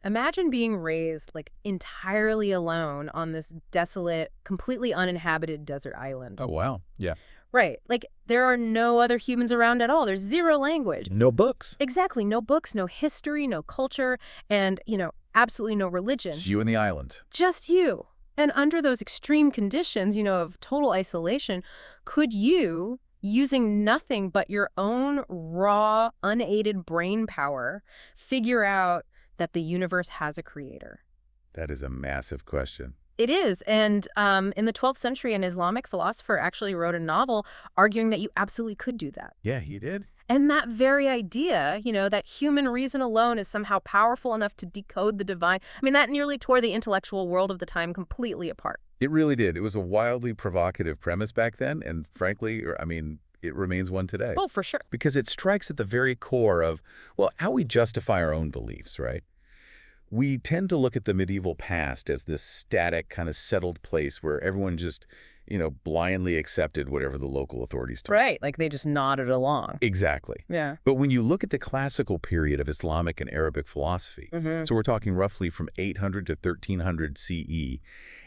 Imagine being raised like entirely alone on this desolate, completely uninhabited desert island. Oh, wow. Yeah. Right. Like there are no other humans around at all. There's zero language. No books. Exactly. No books, no history, no culture, and, absolutely no religion. It's you and the island. Just you. And under those extreme conditions, of total isolation, could you, using nothing but your own raw, unaided brain power, figure out that the universe has a creator? That is a massive question. It is. And in the 12th century, an Islamic philosopher actually wrote a novel arguing that you absolutely could do that. Yeah, he did. And that very idea, that human reason alone is somehow powerful enough to decode the divine, that nearly tore the intellectual world of the time completely apart. It really did. It was a wildly provocative premise back then, and frankly, it remains one today. Oh, for sure. Because it strikes at the very core of, well, how we justify our own beliefs, right? We tend to look at the medieval past as this static, kind of settled place where everyone just, blindly accepted whatever the local authorities told. Right, like they just nodded along. Exactly. Yeah. But when you look at the classical period of Islamic and Arabic philosophy, so we're talking roughly from 800 to 1300 CE,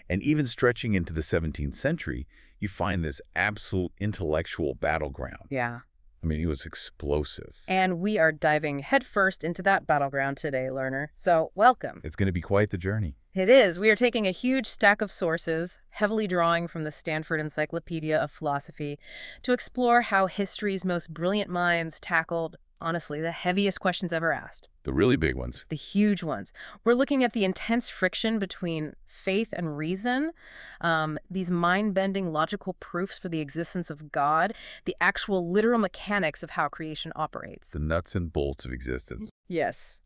and even stretching into the 17th century, you find this absolute intellectual battleground. Yeah. It was explosive. And we are diving headfirst into that battleground today, learner. So welcome. It's going to be quite the journey. It is. We are taking a huge stack of sources, heavily drawing from the Stanford Encyclopedia of Philosophy, to explore how history's most brilliant minds tackled, honestly, the heaviest questions ever asked. The really big ones. The huge ones. We're looking at the intense friction between faith and reason, these mind-bending logical proofs for the existence of God, the actual literal mechanics of how creation operates. The nuts and bolts of existence. Yes.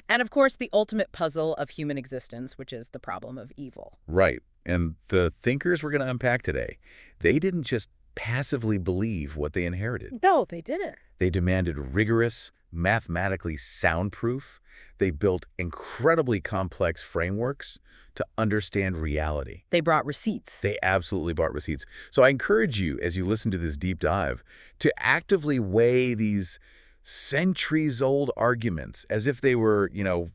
And of course, the ultimate puzzle of human existence, which is the problem of evil. Right. And the thinkers we're going to unpack today, they didn't just passively believe what they inherited. No, they didn't. They demanded rigorous, mathematically sound proof. They built incredibly complex frameworks to understand reality. They brought receipts. They absolutely brought receipts. So I encourage you, as you listen to this deep dive, to actively weigh these centuries-old arguments as if they were,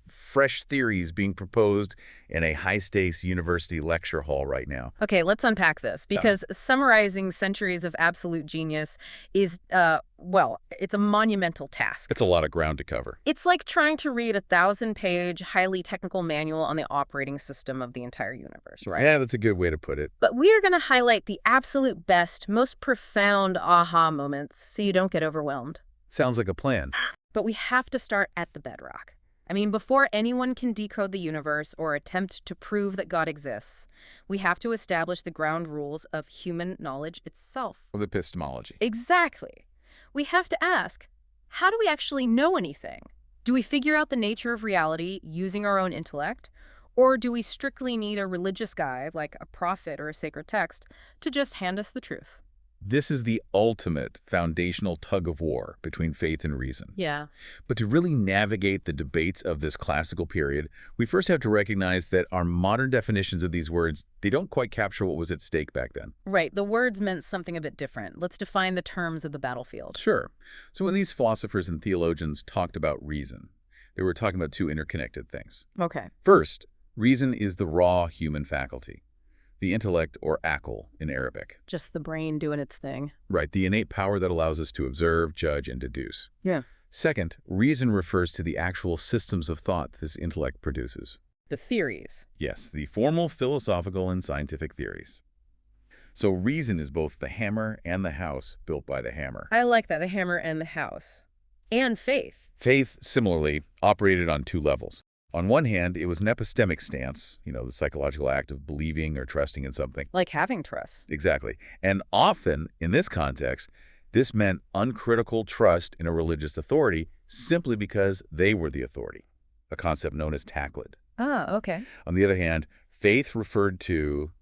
fresh theories being proposed in a high-stakes university lecture hall right now. Okay, let's unpack this, because summarizing centuries of absolute genius is, it's a monumental task. It's a lot of ground to cover. It's like trying to read a 1,000-page, highly technical manual on the operating system of the entire universe, right? Yeah, that's a good way to put it. But we are going to highlight the absolute best, most profound aha moments so you don't get overwhelmed. Sounds like a plan. But we have to start at the bedrock. Before anyone can decode the universe or attempt to prove that God exists, we have to establish the ground rules of human knowledge itself. Of epistemology. Exactly. We have to ask, how do we actually know anything? Do we figure out the nature of reality using our own intellect? Or do we strictly need a religious guide, like a prophet or a sacred text, to just hand us the truth? This is the ultimate foundational tug-of-war between faith and reason. Yeah. But to really navigate the debates of this classical period, we first have to recognize that our modern definitions of these words, they don't quite capture what was at stake back then. Right. The words meant something a bit different. Let's define the terms of the battlefield. Sure. So when these philosophers and theologians talked about reason, they were talking about two interconnected things. Okay. First, reason is the raw human faculty. The intellect, or aql in Arabic. Just the brain doing its thing. Right, the innate power that allows us to observe, judge, and deduce. Yeah. Second, reason refers to the actual systems of thought this intellect produces. The theories. Yes, the formal philosophical and scientific theories. So reason is both the hammer and the house built by the hammer. I like that, the hammer and the house. And faith. Faith, similarly, operated on two levels. On one hand, it was an epistemic stance, the psychological act of believing or trusting in something. Like having trust. Exactly. And often, in this context, this meant uncritical trust in a religious authority simply because they were the authority, a concept known as ʿaql. Ah, okay. On the other hand, faith referred to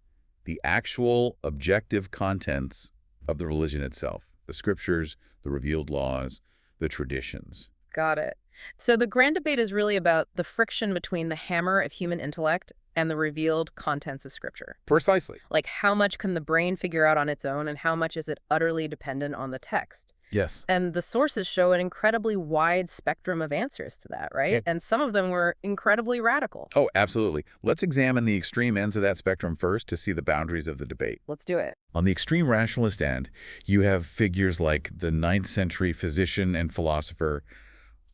the actual objective contents of the religion itself, the scriptures, the revealed laws, the traditions. Got it. So the grand debate is really about the friction between the hammer of human intellect and the revealed contents of Scripture. Precisely. Like how much can the brain figure out on its own and how much is it utterly dependent on the text? Yes. And the sources show an incredibly wide spectrum of answers to that, right? Yeah. And some of them were incredibly radical. Oh, absolutely. Let's examine the extreme ends of that spectrum first to see the boundaries of the debate. Let's do it. On the extreme rationalist end, you have figures like the 9th century physician and philosopher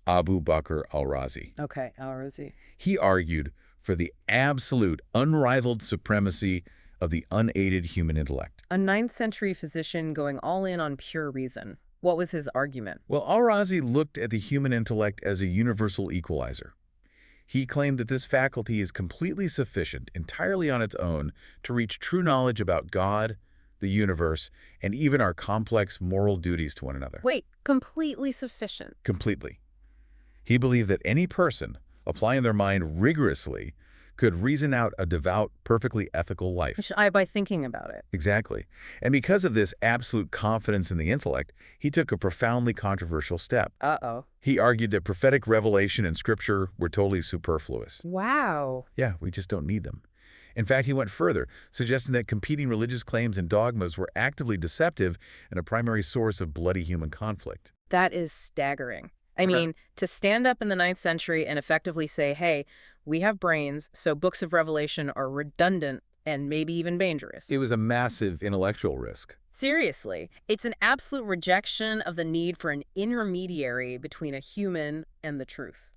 Abu Bakr al-Razi. Okay, Al-Razi. He argued for the absolute, unrivaled supremacy of the unaided human intellect. A 9th century physician going all in on pure reason. What was his argument? Well, al-Razi looked at the human intellect as a universal equalizer. He claimed that this faculty is completely sufficient, entirely on its own, to reach true knowledge about God, the universe, and even our complex moral duties to one another. Wait, completely sufficient? Completely. He believed that any person, applying their mind rigorously, could reason out a devout, perfectly ethical life. By thinking about it. Exactly. And because of this absolute confidence in the intellect, he took a profoundly controversial step. Uh-oh. He argued that prophetic revelation and scripture were totally superfluous. Wow. Yeah, we just don't need them. In fact, he went further, suggesting that competing religious claims and dogmas were actively deceptive and a primary source of bloody human conflict. That is staggering. I mean, to stand up in the 9th century and effectively say, hey, we have brains, so books of Revelation are redundant and maybe even dangerous. It was a massive intellectual risk. Seriously, it's an absolute rejection of the need for an intermediary between a human and the truth.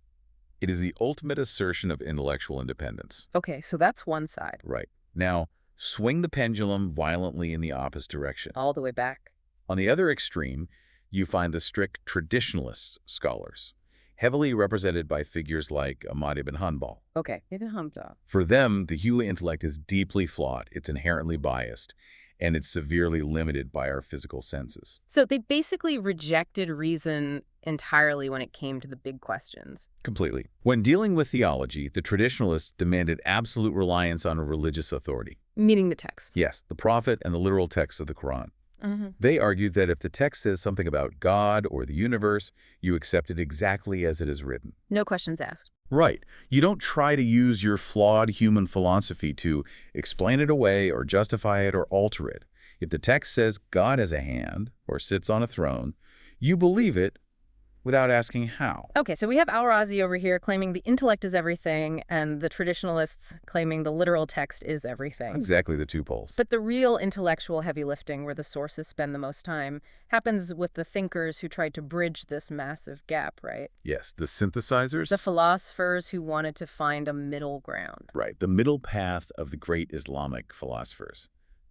It is the ultimate assertion of intellectual independence. Okay, so that's one side. Right. Now, swing the pendulum violently in the opposite direction. All the way back. On the other extreme, you find the strict traditionalist scholars, heavily represented by figures like Ahmad ibn Hanbal. Okay, Ibn Hanbal. For them, the human intellect is deeply flawed, it's inherently biased, and it's severely limited by our physical senses. So they basically rejected reason entirely when it came to the big questions. Completely. When dealing with theology, the traditionalists demanded absolute reliance on a religious authority. Meaning the text. Yes, the prophet and the literal text of the Quran. Mm-hmm. They argued that if the text says something about God or the universe, you accept it exactly as it is written. No questions asked. Right. You don't try to use your flawed human philosophy to explain it away or justify it or alter it. If the text says God has a hand or sits on a throne, you believe it without asking how. Okay, so we have Al-Razi over here claiming the intellect is everything, and the traditionalists claiming the literal text is everything. Exactly the two poles. But the real intellectual heavy lifting, where the sources spend the most time, happens with the thinkers who tried to bridge this massive gap, right? Yes, the synthesizers. The philosophers who wanted to find a middle ground. Right, the middle path of the great Islamic philosophers.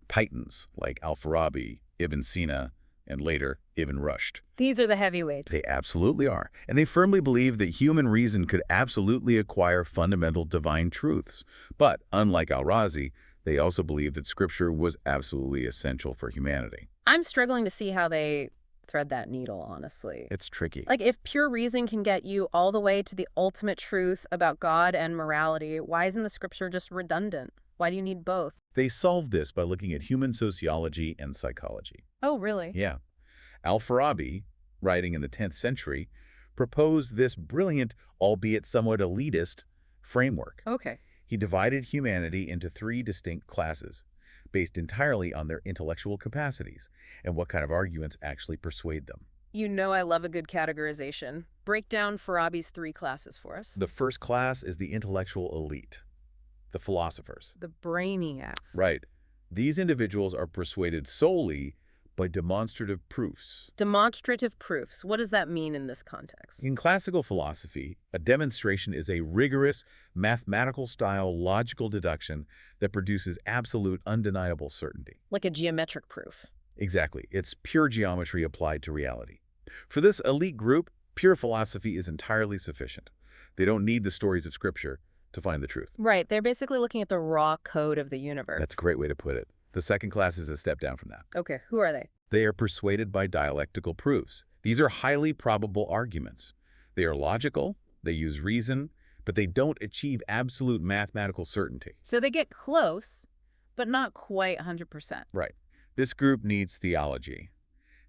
Titans like Al-Farabi, Ibn Sīnā, and later, Ibn Rushd. These are the heavyweights. They absolutely are. And they firmly believe that human reason could absolutely acquire fundamental divine truths. But, unlike Al-Razi, they also believe that Scripture was absolutely essential for humanity. I'm struggling to see how they thread that needle, honestly. It's tricky. Like, if pure reason can get you all the way to the ultimate truth about God and morality, why isn't the Scripture just redundant? Why do you need both? They solved this by looking at human sociology and psychology. Oh, really? Yeah. Al-Farabi, writing in the 10th century, proposed this brilliant, albeit somewhat elitist, framework. Okay. He divided humanity into 3 distinct classes, based entirely on their intellectual capacities and what kind of arguments actually persuade them. You know I love a good categorization. Break down Farabi's 3 classes for us. The first class is the intellectual elite, the philosophers. The brainiacs. Right. These individuals are persuaded solely by demonstrative proofs. Demonstrative proofs. What does that mean in this context? In classical philosophy, a demonstration is a rigorous, mathematical-style logical deduction that produces absolute, undeniable certainty. Like a geometric proof. Exactly. It's pure geometry applied to reality. For this elite group, pure philosophy is entirely sufficient. They don't need the stories of Scripture to find the truth. Right. They're basically looking at the raw code of the universe. That's a great way to put it. The second class is a step down from that. Okay. Who are they? They are persuaded by dialectical proofs. These are highly probable arguments. They are logical, they use reason, but they don't achieve absolute mathematical certainty. So they get close, but not quite 100%. Right. This group needs theology.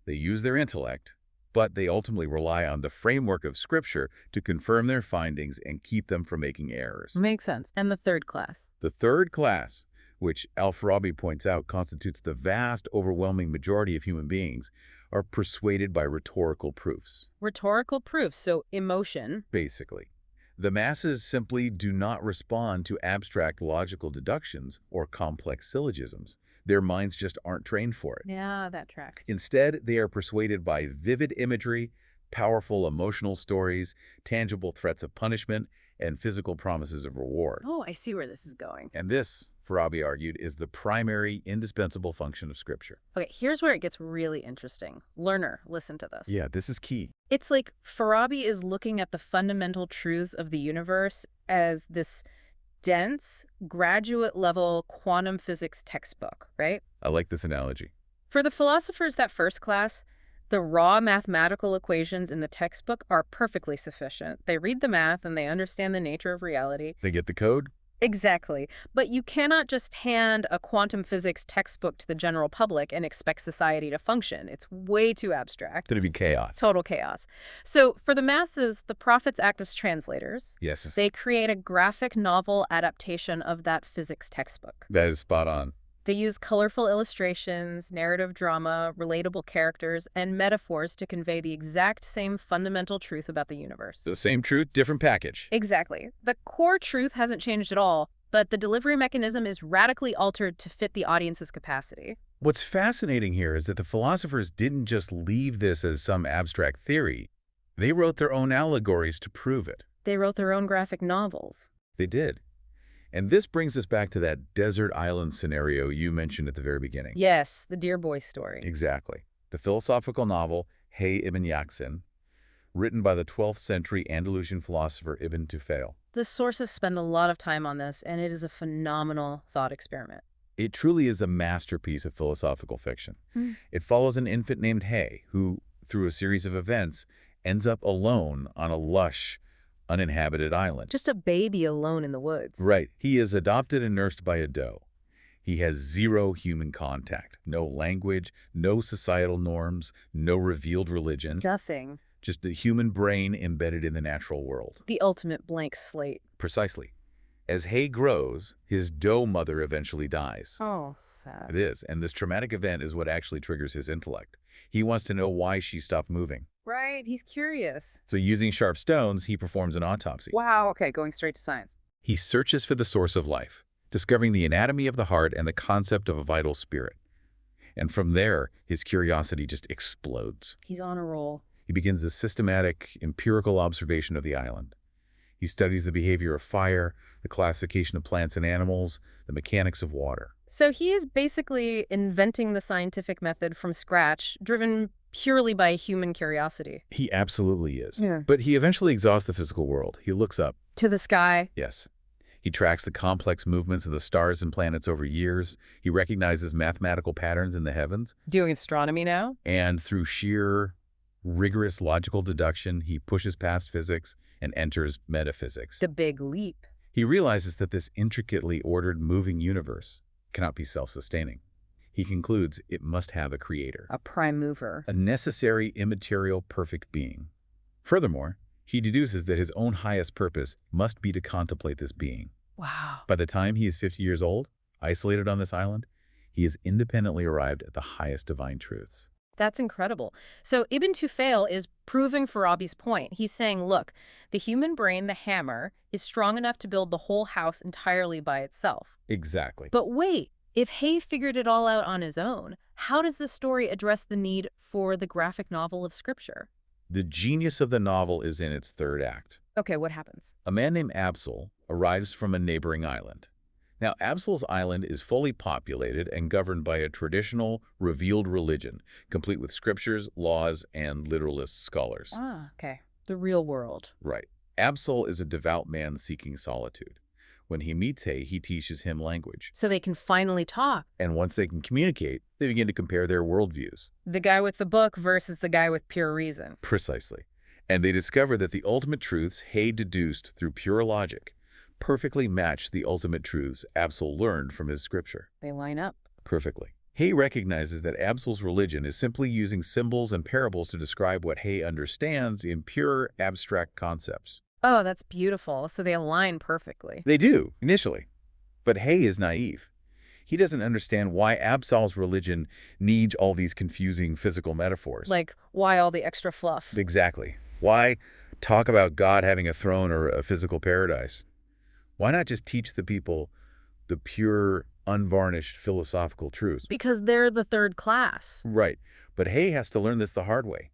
They use their intellect, but they ultimately rely on the framework of Scripture to confirm their findings and keep them from making errors. Makes sense. And the third class? The third class, which Al-Farabi points out constitutes the vast, overwhelming majority of human beings, are persuaded by rhetorical proofs. Rhetorical proof, so emotion. Basically, the masses simply do not respond to abstract logical deductions or complex syllogisms. Their minds just aren't trained for it. Yeah, that tracks. Instead, they are persuaded by vivid imagery, powerful emotional stories, tangible threats of punishment, and physical promises of reward. Oh, I see where this is going. And this, Farabi argued, is the primary, indispensable function of Scripture. Okay, here's where it gets really interesting. Learner, listen to this. Yeah, this is key. It's like Farabi is looking at the fundamental truths of the universe as this dense, graduate-level quantum physics textbook, right? I like this analogy. For the philosophers that first class, the raw mathematical equations in the textbook are perfectly sufficient. They read the math and they understand the nature of reality. They get the code? Exactly. But you cannot just hand a quantum physics textbook to the general public and expect society to function. It's way too abstract. It'd be chaos. Total chaos. So for the masses, the prophets act as translators. Yes. They create a graphic novel adaptation of that physics textbook. That is spot on. They use colorful illustrations, narrative drama, relatable characters, and metaphors to convey the exact same fundamental truth about the universe. The same truth, different package. Exactly. The core truth hasn't changed at all, but the delivery mechanism is radically altered to fit the audience's capacity. What's fascinating here is that the philosophers didn't just leave this as some abstract theory. They wrote their own allegories to prove it. They wrote their own graphic novels. They did. And this brings us back to that desert island scenario you mentioned at the very beginning. Yes, the Dear Boy story. Exactly. The philosophical novel Hay ibn Yaqzin, written by the 12th century Andalusian philosopher Ibn Tufayl. The sources spend a lot of time on this, and it is a phenomenal thought experiment. It truly is a masterpiece of philosophical fiction. It follows an infant named Hay, who, through a series of events, ends up alone on a lush, uninhabited island. Just a baby alone in the woods. Right. He is adopted and nursed by a doe. He has zero human contact, no language, no societal norms, no revealed religion. Nothing. Just a human brain embedded in the natural world. The ultimate blank slate. Precisely. As Hay grows, his doe mother eventually dies. Oh, sad. It is. And this traumatic event is what actually triggers his intellect. He wants to know why she stopped moving. Right, he's curious. So using sharp stones, he performs an autopsy. Wow, okay, going straight to science. He searches for the source of life, discovering the anatomy of the heart and the concept of a vital spirit. And from there, his curiosity just explodes. He's on a roll. He begins a systematic, empirical observation of the island. He studies the behavior of fire, the classification of plants and animals, the mechanics of water. So he is basically inventing the scientific method from scratch, driven purely by human curiosity. He absolutely is. Yeah. But he eventually exhausts the physical world. He looks up. To the sky. Yes. He tracks the complex movements of the stars and planets over years. He recognizes mathematical patterns in the heavens. Doing astronomy now? And through sheer, rigorous logical deduction, he pushes past physics and enters metaphysics. The big leap. He realizes that this intricately ordered, moving universe cannot be self-sustaining. He concludes it must have a creator. A prime mover. A necessary, immaterial, perfect being. Furthermore, he deduces that his own highest purpose must be to contemplate this being. Wow. By the time he is 50 years old, isolated on this island, he has independently arrived at the highest divine truths. That's incredible. So Ibn Tufayl is proving Farabi's point. He's saying, look, the human brain, the hammer, is strong enough to build the whole house entirely by itself. Exactly. But wait, if Hay figured it all out on his own, how does the story address the need for the graphic novel of Scripture? The genius of the novel is in its third act. Okay, what happens? A man named Absal arrives from a neighboring island. Now, Absal's island is fully populated and governed by a traditional, revealed religion, complete with scriptures, laws, and literalist scholars. Ah, okay. The real world. Right. Absal is a devout man seeking solitude. When he meets Hay, he teaches him language. So they can finally talk. And once they can communicate, they begin to compare their worldviews. The guy with the book versus the guy with pure reason. Precisely. And they discover that the ultimate truths Hay deduced through pure logic perfectly match the ultimate truths Absal learned from his scripture. They line up. Perfectly. Hay recognizes that Absal's religion is simply using symbols and parables to describe what Hay understands in pure, abstract concepts. Oh, that's beautiful. So they align perfectly. They do, initially. But Hay is naive. He doesn't understand why Absal's religion needs all these confusing physical metaphors. Like, why all the extra fluff? Exactly. Why talk about God having a throne or a physical paradise? Why not just teach the people the pure, unvarnished philosophical truths? Because they're the third class. Right. But Hay has to learn this the hard way.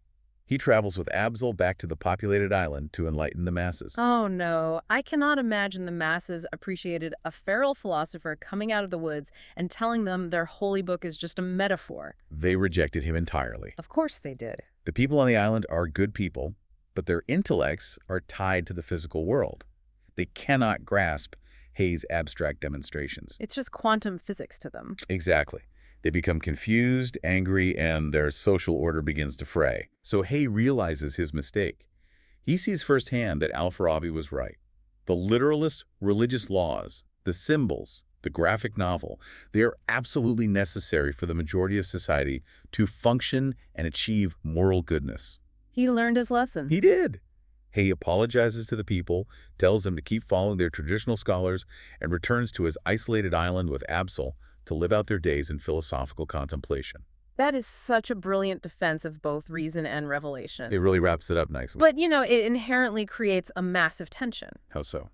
He travels with Absal back to the populated island to enlighten the masses. Oh no, I cannot imagine the masses appreciated a feral philosopher coming out of the woods and telling them their holy book is just a metaphor. They rejected him entirely. Of course they did. The people on the island are good people, but their intellects are tied to the physical world. They cannot grasp Hay's abstract demonstrations. It's just quantum physics to them. Exactly. They become confused, angry, and their social order begins to fray. So Hay realizes his mistake. He sees firsthand that Al-Farabi was right. The literalist religious laws, the symbols, the graphic novel, they are absolutely necessary for the majority of society to function and achieve moral goodness. He learned his lesson. He did. Hay apologizes to the people, tells them to keep following their traditional scholars, and returns to his isolated island with Absal to live out their days in philosophical contemplation. That is such a brilliant defense of both reason and revelation. It really wraps it up nicely. But, it inherently creates a massive tension. How so?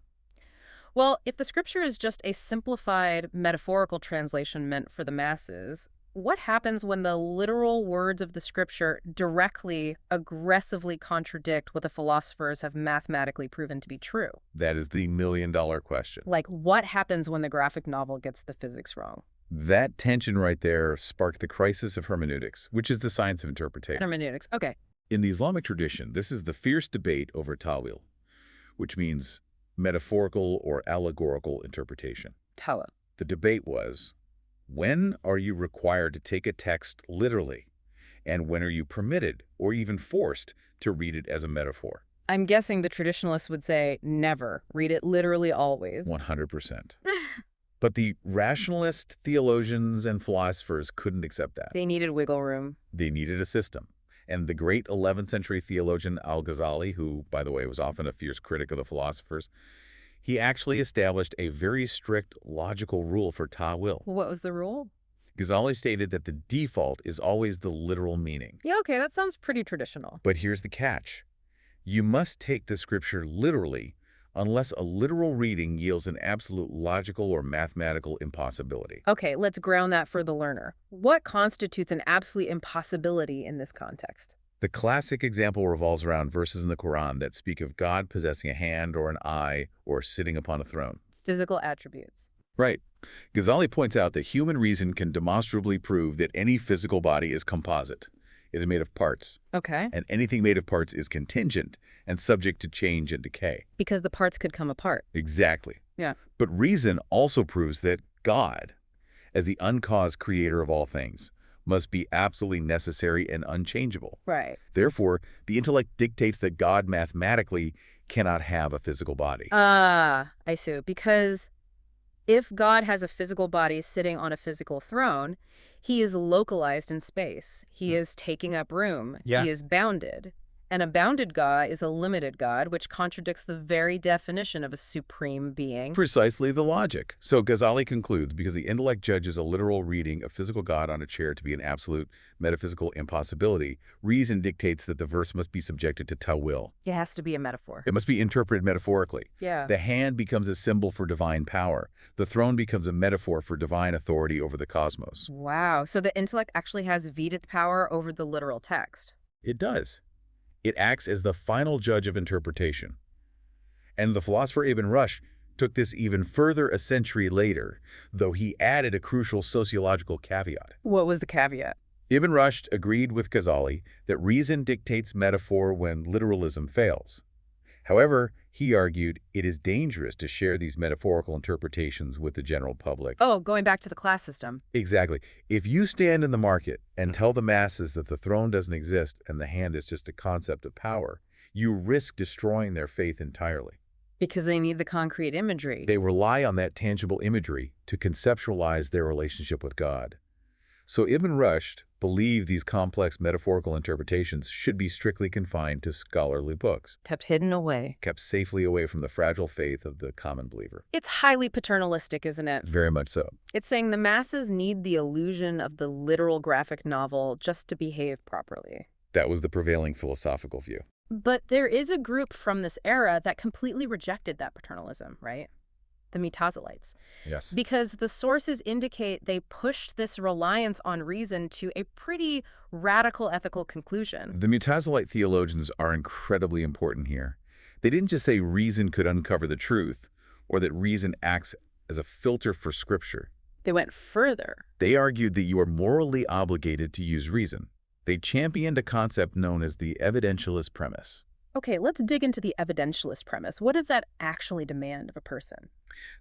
Well, if the scripture is just a simplified metaphorical translation meant for the masses, what happens when the literal words of the scripture directly, aggressively contradict what the philosophers have mathematically proven to be true? That is the million-dollar question. Like, what happens when the graphic novel gets the physics wrong? That tension right there sparked the crisis of hermeneutics, which is the science of interpretation. Hermeneutics, okay. In the Islamic tradition, this is the fierce debate over ta'wil, which means metaphorical or allegorical interpretation. Tawa. The debate was, when are you required to take a text literally? And when are you permitted or even forced to read it as a metaphor? I'm guessing the traditionalists would say, never. Read it literally always. 100%. But the rationalist theologians and philosophers couldn't accept that. They needed wiggle room. They needed a system. And the great 11th century theologian Al-Ghazali, who, by the way, was often a fierce critic of the philosophers, he actually established a very strict logical rule for ta'wil. What was the rule? Ghazali stated that the default is always the literal meaning. Yeah, okay, that sounds pretty traditional. But here's the catch. You must take the scripture literally unless a literal reading yields an absolute logical or mathematical impossibility. Okay, let's ground that for the learner. What constitutes an absolute impossibility in this context? The classic example revolves around verses in the Quran that speak of God possessing a hand or an eye or sitting upon a throne. Physical attributes. Right. Ghazali points out that human reason can demonstrably prove that any physical body is composite. It is made of parts. Okay. And anything made of parts is contingent and subject to change and decay. Because the parts could come apart. Exactly. Yeah. But reason also proves that God, as the uncaused creator of all things, must be absolutely necessary and unchangeable. Right. Therefore, the intellect dictates that God mathematically cannot have a physical body. I see. Because if God has a physical body sitting on a physical throne, he is localized in space. He is taking up room. Yeah. He is bounded. And a bounded God is a limited God, which contradicts the very definition of a supreme being. Precisely the logic. So Ghazali concludes, because the intellect judges a literal reading of physical God on a chair to be an absolute metaphysical impossibility, reason dictates that the verse must be subjected to ta'wil. It has to be a metaphor. It must be interpreted metaphorically. Yeah. The hand becomes a symbol for divine power. The throne becomes a metaphor for divine authority over the cosmos. Wow. So the intellect actually has veto power over the literal text. It does. It acts as the final judge of interpretation. And the philosopher Ibn Rushd took this even further a century later, though he added a crucial sociological caveat. What was the caveat? Ibn Rushd agreed with Ghazali that reason dictates metaphor when literalism fails. However, he argued it is dangerous to share these metaphorical interpretations with the general public. Oh, going back to the class system. Exactly. If you stand in the market and tell the masses that the throne doesn't exist and the hand is just a concept of power, you risk destroying their faith entirely. Because they need the concrete imagery. They rely on that tangible imagery to conceptualize their relationship with God. So Ibn Rushd believed these complex metaphorical interpretations should be strictly confined to scholarly books, Kept hidden away. kept safely away from the fragile faith of the common believer. It's highly paternalistic, isn't it? Very much so. It's saying the masses need the illusion of the literal graphic novel just to behave properly. That was the prevailing philosophical view. But there is a group from this era that completely rejected that paternalism, right? The Muʿtazilites. Yes. Because the sources indicate they pushed this reliance on reason to a pretty radical ethical conclusion. The Muʿtazilite theologians are incredibly important here. They didn't just say reason could uncover the truth, or that reason acts as a filter for Scripture. They went further. They argued that you are morally obligated to use reason. They championed a concept known as the evidentialist premise. Okay, let's dig into the evidentialist premise. What does that actually demand of a person?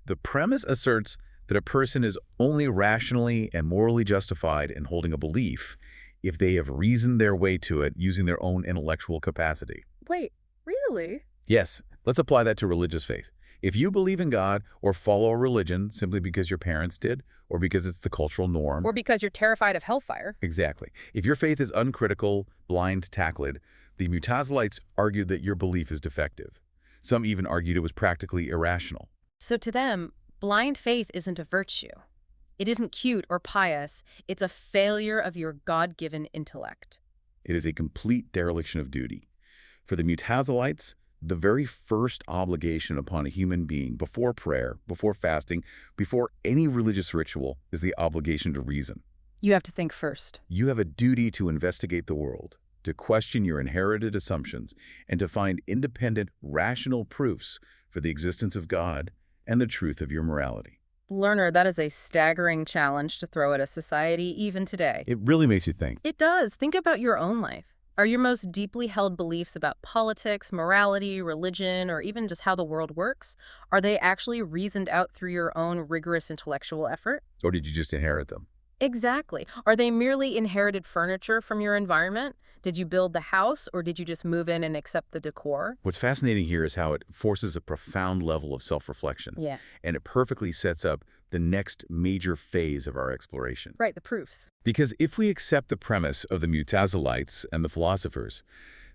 The premise asserts that a person is only rationally and morally justified in holding a belief if they have reasoned their way to it using their own intellectual capacity. Wait, really? Yes, let's apply that to religious faith. If you believe in God or follow a religion simply because your parents did, or because it's the cultural norm. Or because you're terrified of hellfire. Exactly. If your faith is uncritical, blind, tactled, the Muʿtazilites argued that your belief is defective. Some even argued it was practically irrational. So to them, blind faith isn't a virtue. It isn't cute or pious. It's a failure of your God-given intellect. It is a complete dereliction of duty. For the Muʿtazilites, the very first obligation upon a human being before prayer, before fasting, before any religious ritual is the obligation to reason. You have to think first. You have a duty to investigate the world, to question your inherited assumptions, and to find independent, rational proofs for the existence of God and the truth of your morality. Learner, that is a staggering challenge to throw at a society even today. It really makes you think. It does. Think about your own life. Are your most deeply held beliefs about politics, morality, religion, or even just how the world works, are they actually reasoned out through your own rigorous intellectual effort? Or did you just inherit them? Exactly. Are they merely inherited furniture from your environment? Did you build the house, or did you just move in and accept the decor? What's fascinating here is how it forces a profound level of self-reflection. Yeah. And it perfectly sets up the next major phase of our exploration. Right, the proofs. Because if we accept the premise of the Muʿtazilites and the philosophers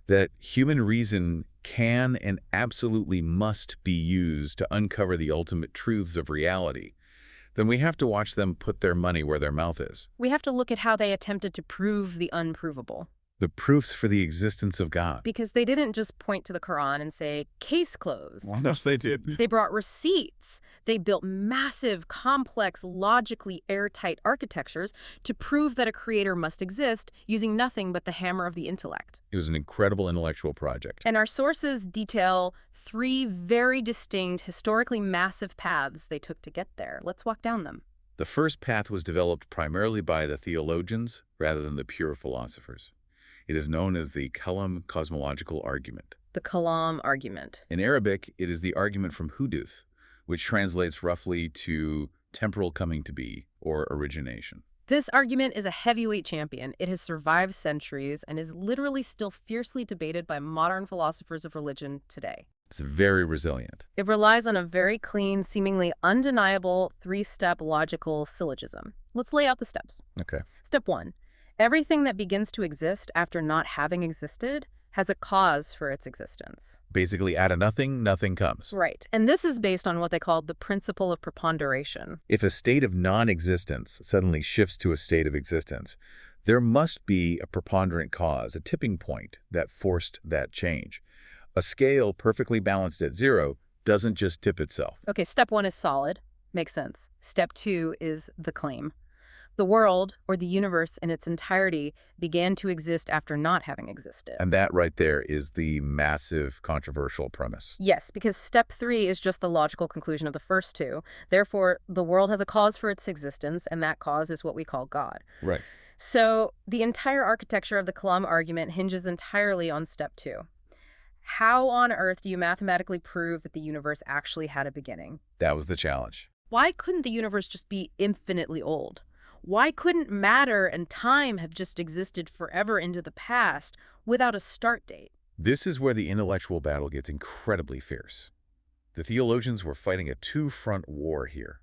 that human reason can and absolutely must be used to uncover the ultimate truths of reality, then we have to watch them put their money where their mouth is. We have to look at how they attempted to prove the unprovable. The proofs for the existence of God. Because they didn't just point to the Quran and say, case closed. What else they did? They brought receipts. They built massive, complex, logically airtight architectures to prove that a creator must exist using nothing but the hammer of the intellect. It was an incredible intellectual project. And our sources detail 3 very distinct, historically massive paths they took to get there. Let's walk down them. The first path was developed primarily by the theologians rather than the pure philosophers. It is known as the Kalam cosmological argument. The Kalam argument. In Arabic, it is the argument from Huduth, which translates roughly to temporal coming to be or origination. This argument is a heavyweight champion. It has survived centuries and is literally still fiercely debated by modern philosophers of religion today. It's very resilient. It relies on a very clean, seemingly undeniable 3-step logical syllogism. Let's lay out the steps. Okay. Step 1. Everything that begins to exist after not having existed has a cause for its existence. Basically, out of nothing, nothing comes. Right. And this is based on what they call the principle of preponderation. If a state of non-existence suddenly shifts to a state of existence, there must be a preponderant cause, a tipping point that forced that change. A scale perfectly balanced at 0 doesn't just tip itself. Okay, step 1 is solid. Makes sense. Step 2 is the claim. The world, or the universe in its entirety, began to exist after not having existed. And that right there is the massive controversial premise. Yes, because step 3 is just the logical conclusion of the first 2. Therefore, the world has a cause for its existence, and that cause is what we call God. Right. So the entire architecture of the Kalam argument hinges entirely on step 2. How on earth do you mathematically prove that the universe actually had a beginning? That was the challenge. Why couldn't the universe just be infinitely old? Why couldn't matter and time have just existed forever into the past without a start date? This is where the intellectual battle gets incredibly fierce. The theologians were fighting a two-front war here.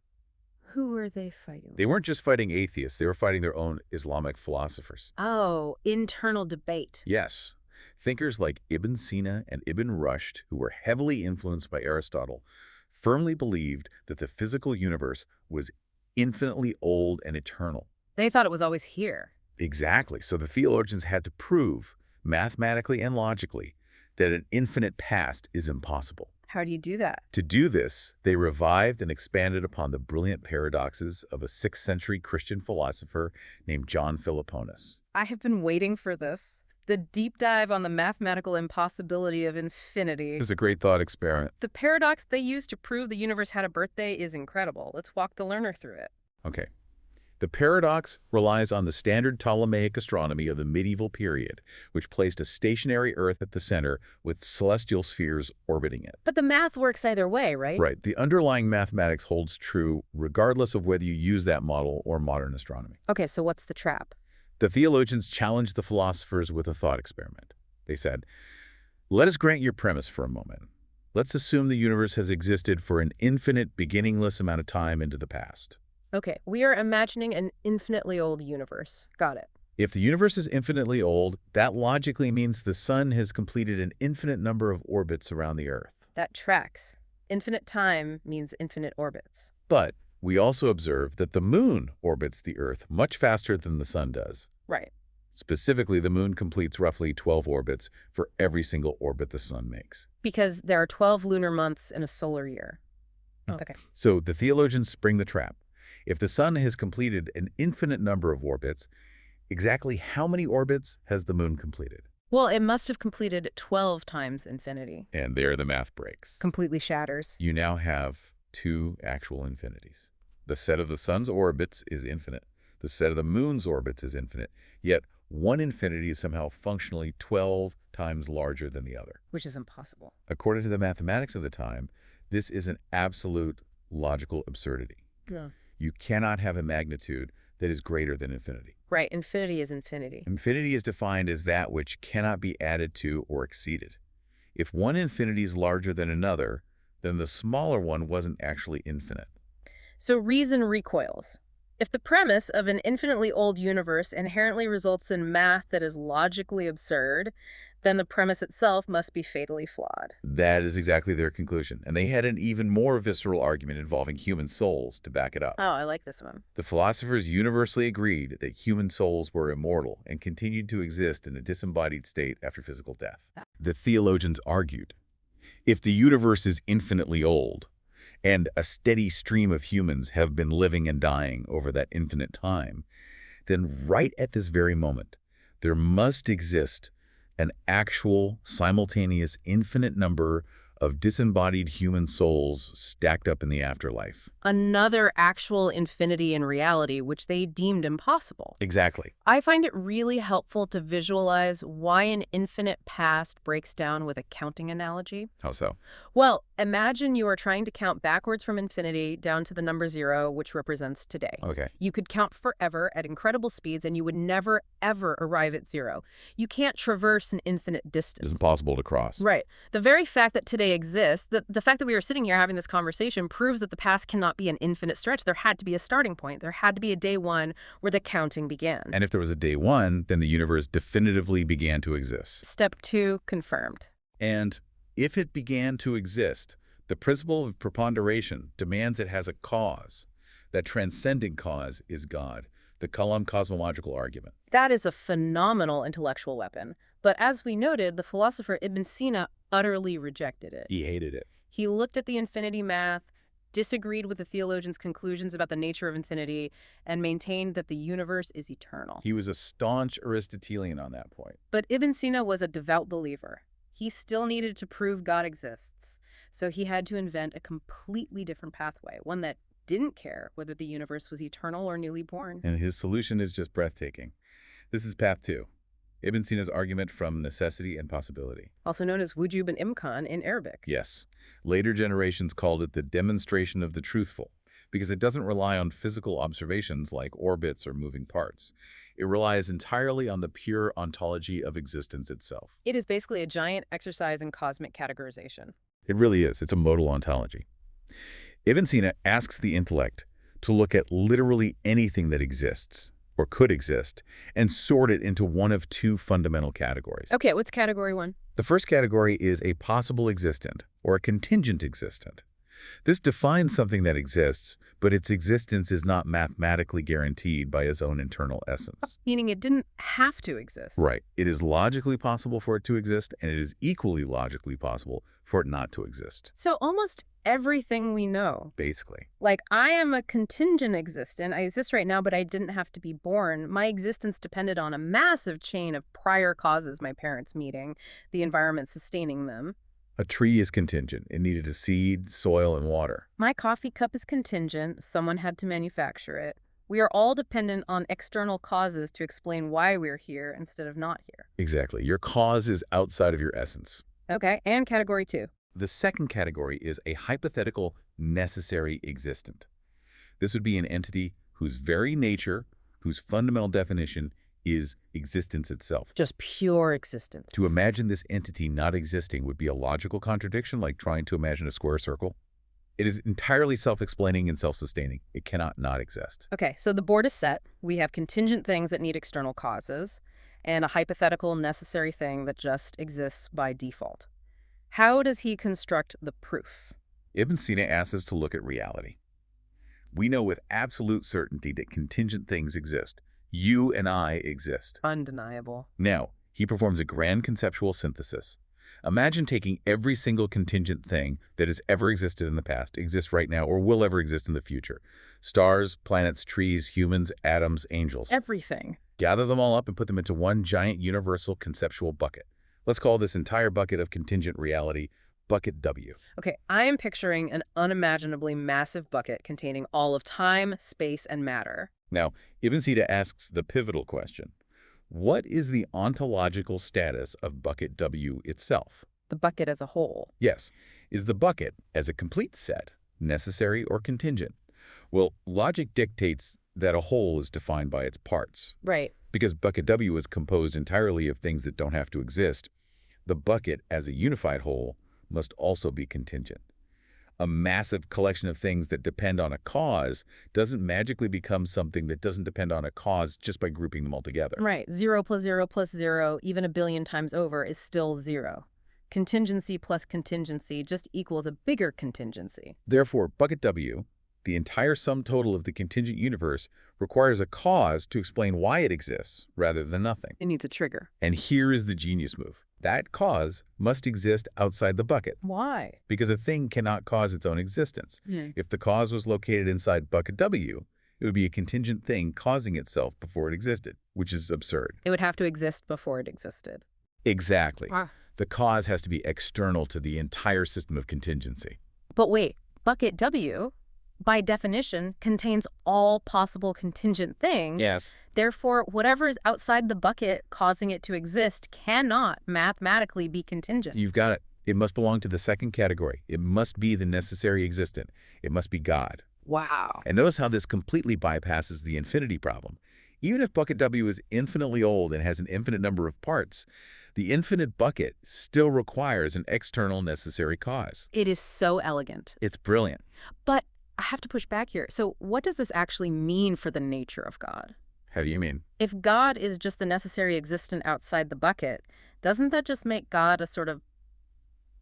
Who were they fighting? They weren't just fighting atheists, they were fighting their own Islamic philosophers. Oh, internal debate. Yes. Thinkers like Ibn Sīnā and Ibn Rushd, who were heavily influenced by Aristotle, firmly believed that the physical universe was infinitely old and eternal. They thought it was always here. Exactly. So the theologians had to prove, mathematically and logically, that an infinite past is impossible. How do you do that? To do this, they revived and expanded upon the brilliant paradoxes of a 6th century Christian philosopher named John Philoponus. I have been waiting for this. The deep dive on the mathematical impossibility of infinity. It's a great thought experiment. The paradox they used to prove the universe had a birthday is incredible. Let's walk the learner through it. Okay. The paradox relies on the standard Ptolemaic astronomy of the medieval period, which placed a stationary Earth at the center with celestial spheres orbiting it. But the math works either way, right? Right. The underlying mathematics holds true regardless of whether you use that model or modern astronomy. Okay, so what's the trap? The theologians challenged the philosophers with a thought experiment. They said, let us grant your premise for a moment. Let's assume the universe has existed for an infinite, beginningless amount of time into the past. Okay, we are imagining an infinitely old universe. Got it. If the universe is infinitely old, that logically means the sun has completed an infinite number of orbits around the Earth. That tracks. Infinite time means infinite orbits. But we also observe that the moon orbits the Earth much faster than the sun does. Right. Specifically, the moon completes roughly 12 orbits for every single orbit the sun makes. Because there are 12 lunar months in a solar year. Oh. Okay. So the theologians spring the trap. If the sun has completed an infinite number of orbits, exactly how many orbits has the moon completed? Well, it must have completed 12 times infinity. And there the math breaks. Completely shatters. You now have 2 actual infinities. The set of the sun's orbits is infinite. The set of the moon's orbits is infinite. Yet one infinity is somehow functionally 12 times larger than the other. Which is impossible. According to the mathematics of the time, this is an absolute logical absurdity. Yeah. You cannot have a magnitude that is greater than infinity. Right, infinity is infinity. Infinity is defined as that which cannot be added to or exceeded. If one infinity is larger than another, then the smaller one wasn't actually infinite. So reason recoils. If the premise of an infinitely old universe inherently results in math that is logically absurd, then the premise itself must be fatally flawed. That is exactly their conclusion. And they had an even more visceral argument involving human souls to back it up. Oh, I like this one. The philosophers universally agreed that human souls were immortal and continued to exist in a disembodied state after physical death. The theologians argued, if the universe is infinitely old, and a steady stream of humans have been living and dying over that infinite time, then right at this very moment, there must exist an actual, simultaneous, infinite number of disembodied human souls stacked up in the afterlife. Another actual infinity in reality, which they deemed impossible. Exactly. I find it really helpful to visualize why an infinite past breaks down with a counting analogy. How so? Well, imagine you are trying to count backwards from infinity down to the number 0, which represents today. Okay. You could count forever at incredible speeds, and you would never, ever arrive at 0. You can't traverse an infinite distance. It's impossible to cross. Right. The very fact that today exists, the fact that we are sitting here having this conversation proves that the past cannot be an infinite stretch. There had to be a starting point. There had to be a day 1 where the counting began. And if there was a day 1, then the universe definitively began to exist. Step 2 confirmed. And if it began to exist, the principle of preponderation demands it has a cause. That transcending cause is God, the Kalam cosmological argument. That is a phenomenal intellectual weapon. But as we noted, the philosopher Ibn Sīnā utterly rejected it. He hated it. He looked at the infinity math, disagreed with the theologians' conclusions about the nature of infinity, and maintained that the universe is eternal. He was a staunch Aristotelian on that point. But Ibn Sīnā was a devout believer. He still needed to prove God exists, so he had to invent a completely different pathway, one that didn't care whether the universe was eternal or newly born. And his solution is just breathtaking. This is path 2. Ibn Sina's argument from necessity and possibility. Also known as wujub and imkan in Arabic. Yes. Later generations called it the demonstration of the truthful, because it doesn't rely on physical observations like orbits or moving parts. It relies entirely on the pure ontology of existence itself. It is basically a giant exercise in cosmic categorization. It really is. It's a modal ontology. Ibn Sina asks the intellect to look at literally anything that exists or could exist and sort it into one of two fundamental categories. Okay, what's category one? The first category is a possible existent or a contingent existent. This defines something that exists, but its existence is not mathematically guaranteed by its own internal essence. Meaning it didn't have to exist. Right. It is logically possible for it to exist, and it is equally logically possible for it not to exist. So almost everything we know. Basically. Like, I am a contingent existent. I exist right now, but I didn't have to be born. My existence depended on a massive chain of prior causes, my parents meeting, the environment sustaining them. A tree is contingent. It needed a seed, soil, and water. My coffee cup is contingent. Someone had to manufacture it. We are all dependent on external causes to explain why we're here instead of not here. Exactly. Your cause is outside of your essence. Okay, and category two. The second category is a hypothetical necessary existent. This would be an entity whose very nature, whose fundamental definition is existence itself. Just pure existence. To imagine this entity not existing would be a logical contradiction, like trying to imagine a square circle. It is entirely self-explaining and self-sustaining. It cannot not exist. Okay, so the board is set. We have contingent things that need external causes, and a hypothetical necessary thing that just exists by default. How does he construct the proof? Ibn Sīnā asks us to look at reality. We know with absolute certainty that contingent things exist. You and I exist. Undeniable. Now, he performs a grand conceptual synthesis. Imagine taking every single contingent thing that has ever existed in the past, exists right now, or will ever exist in the future. Stars, planets, trees, humans, atoms, angels. Everything. Gather them all up and put them into one giant universal conceptual bucket. Let's call this entire bucket of contingent reality bucket W. Okay, I am picturing an unimaginably massive bucket containing all of time, space, and matter. Now, Ibn Sīnā asks the pivotal question. What is the ontological status of bucket W itself? The bucket as a whole. Yes. Is the bucket, as a complete set, necessary or contingent? Well, logic dictates that a whole is defined by its parts. Right. Because bucket W is composed entirely of things that don't have to exist, the bucket, as a unified whole, must also be contingent. A massive collection of things that depend on a cause doesn't magically become something that doesn't depend on a cause just by grouping them all together. Right. 0 plus 0 plus 0, even a billion times over, is still 0. Contingency plus contingency just equals a bigger contingency. Therefore, bucket W, the entire sum total of the contingent universe, requires a cause to explain why it exists rather than nothing. It needs a trigger. And here is the genius move. That cause must exist outside the bucket. Why? Because a thing cannot cause its own existence. If the cause was located inside bucket W, it would be a contingent thing causing itself before it existed, which is absurd. It would have to exist before it existed. Exactly. The cause has to be external to the entire system of contingency. But wait, bucket W, by definition, contains all possible contingent things. Yes. Therefore, whatever is outside the bucket causing it to exist cannot mathematically be contingent. You've got it. It must belong to the second category. It must be the necessary existent. It must be God. Wow. And notice how this completely bypasses the infinity problem. Even if bucket W is infinitely old and has an infinite number of parts, the infinite bucket still requires an external necessary cause. It is so elegant. It's brilliant. But I have to push back here. So what does this actually mean for the nature of God? How do you mean? If God is just the necessary existent outside the bucket, doesn't that just make God a sort of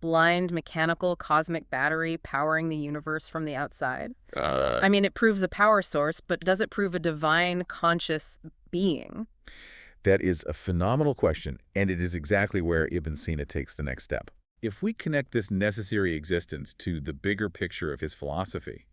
blind, mechanical, cosmic battery powering the universe from the outside? I mean, it proves a power source, but does it prove a divine, conscious being? That is a phenomenal question, and it is exactly where Ibn Sīnā takes the next step. If we connect this necessary existence to the bigger picture of his philosophy,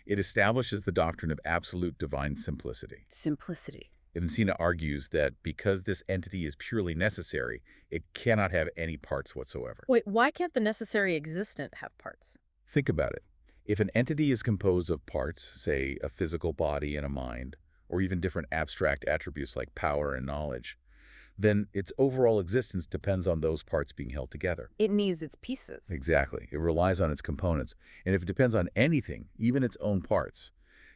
it establishes the doctrine of absolute divine simplicity. Simplicity. Ibn Sīnā argues that because this entity is purely necessary, it cannot have any parts whatsoever. Wait, why can't the necessary existent have parts? Think about it. If an entity is composed of parts, say a physical body and a mind, or even different abstract attributes like power and knowledge, then its overall existence depends on those parts being held together. It needs its pieces. Exactly. It relies on its components. And if it depends on anything, even its own parts,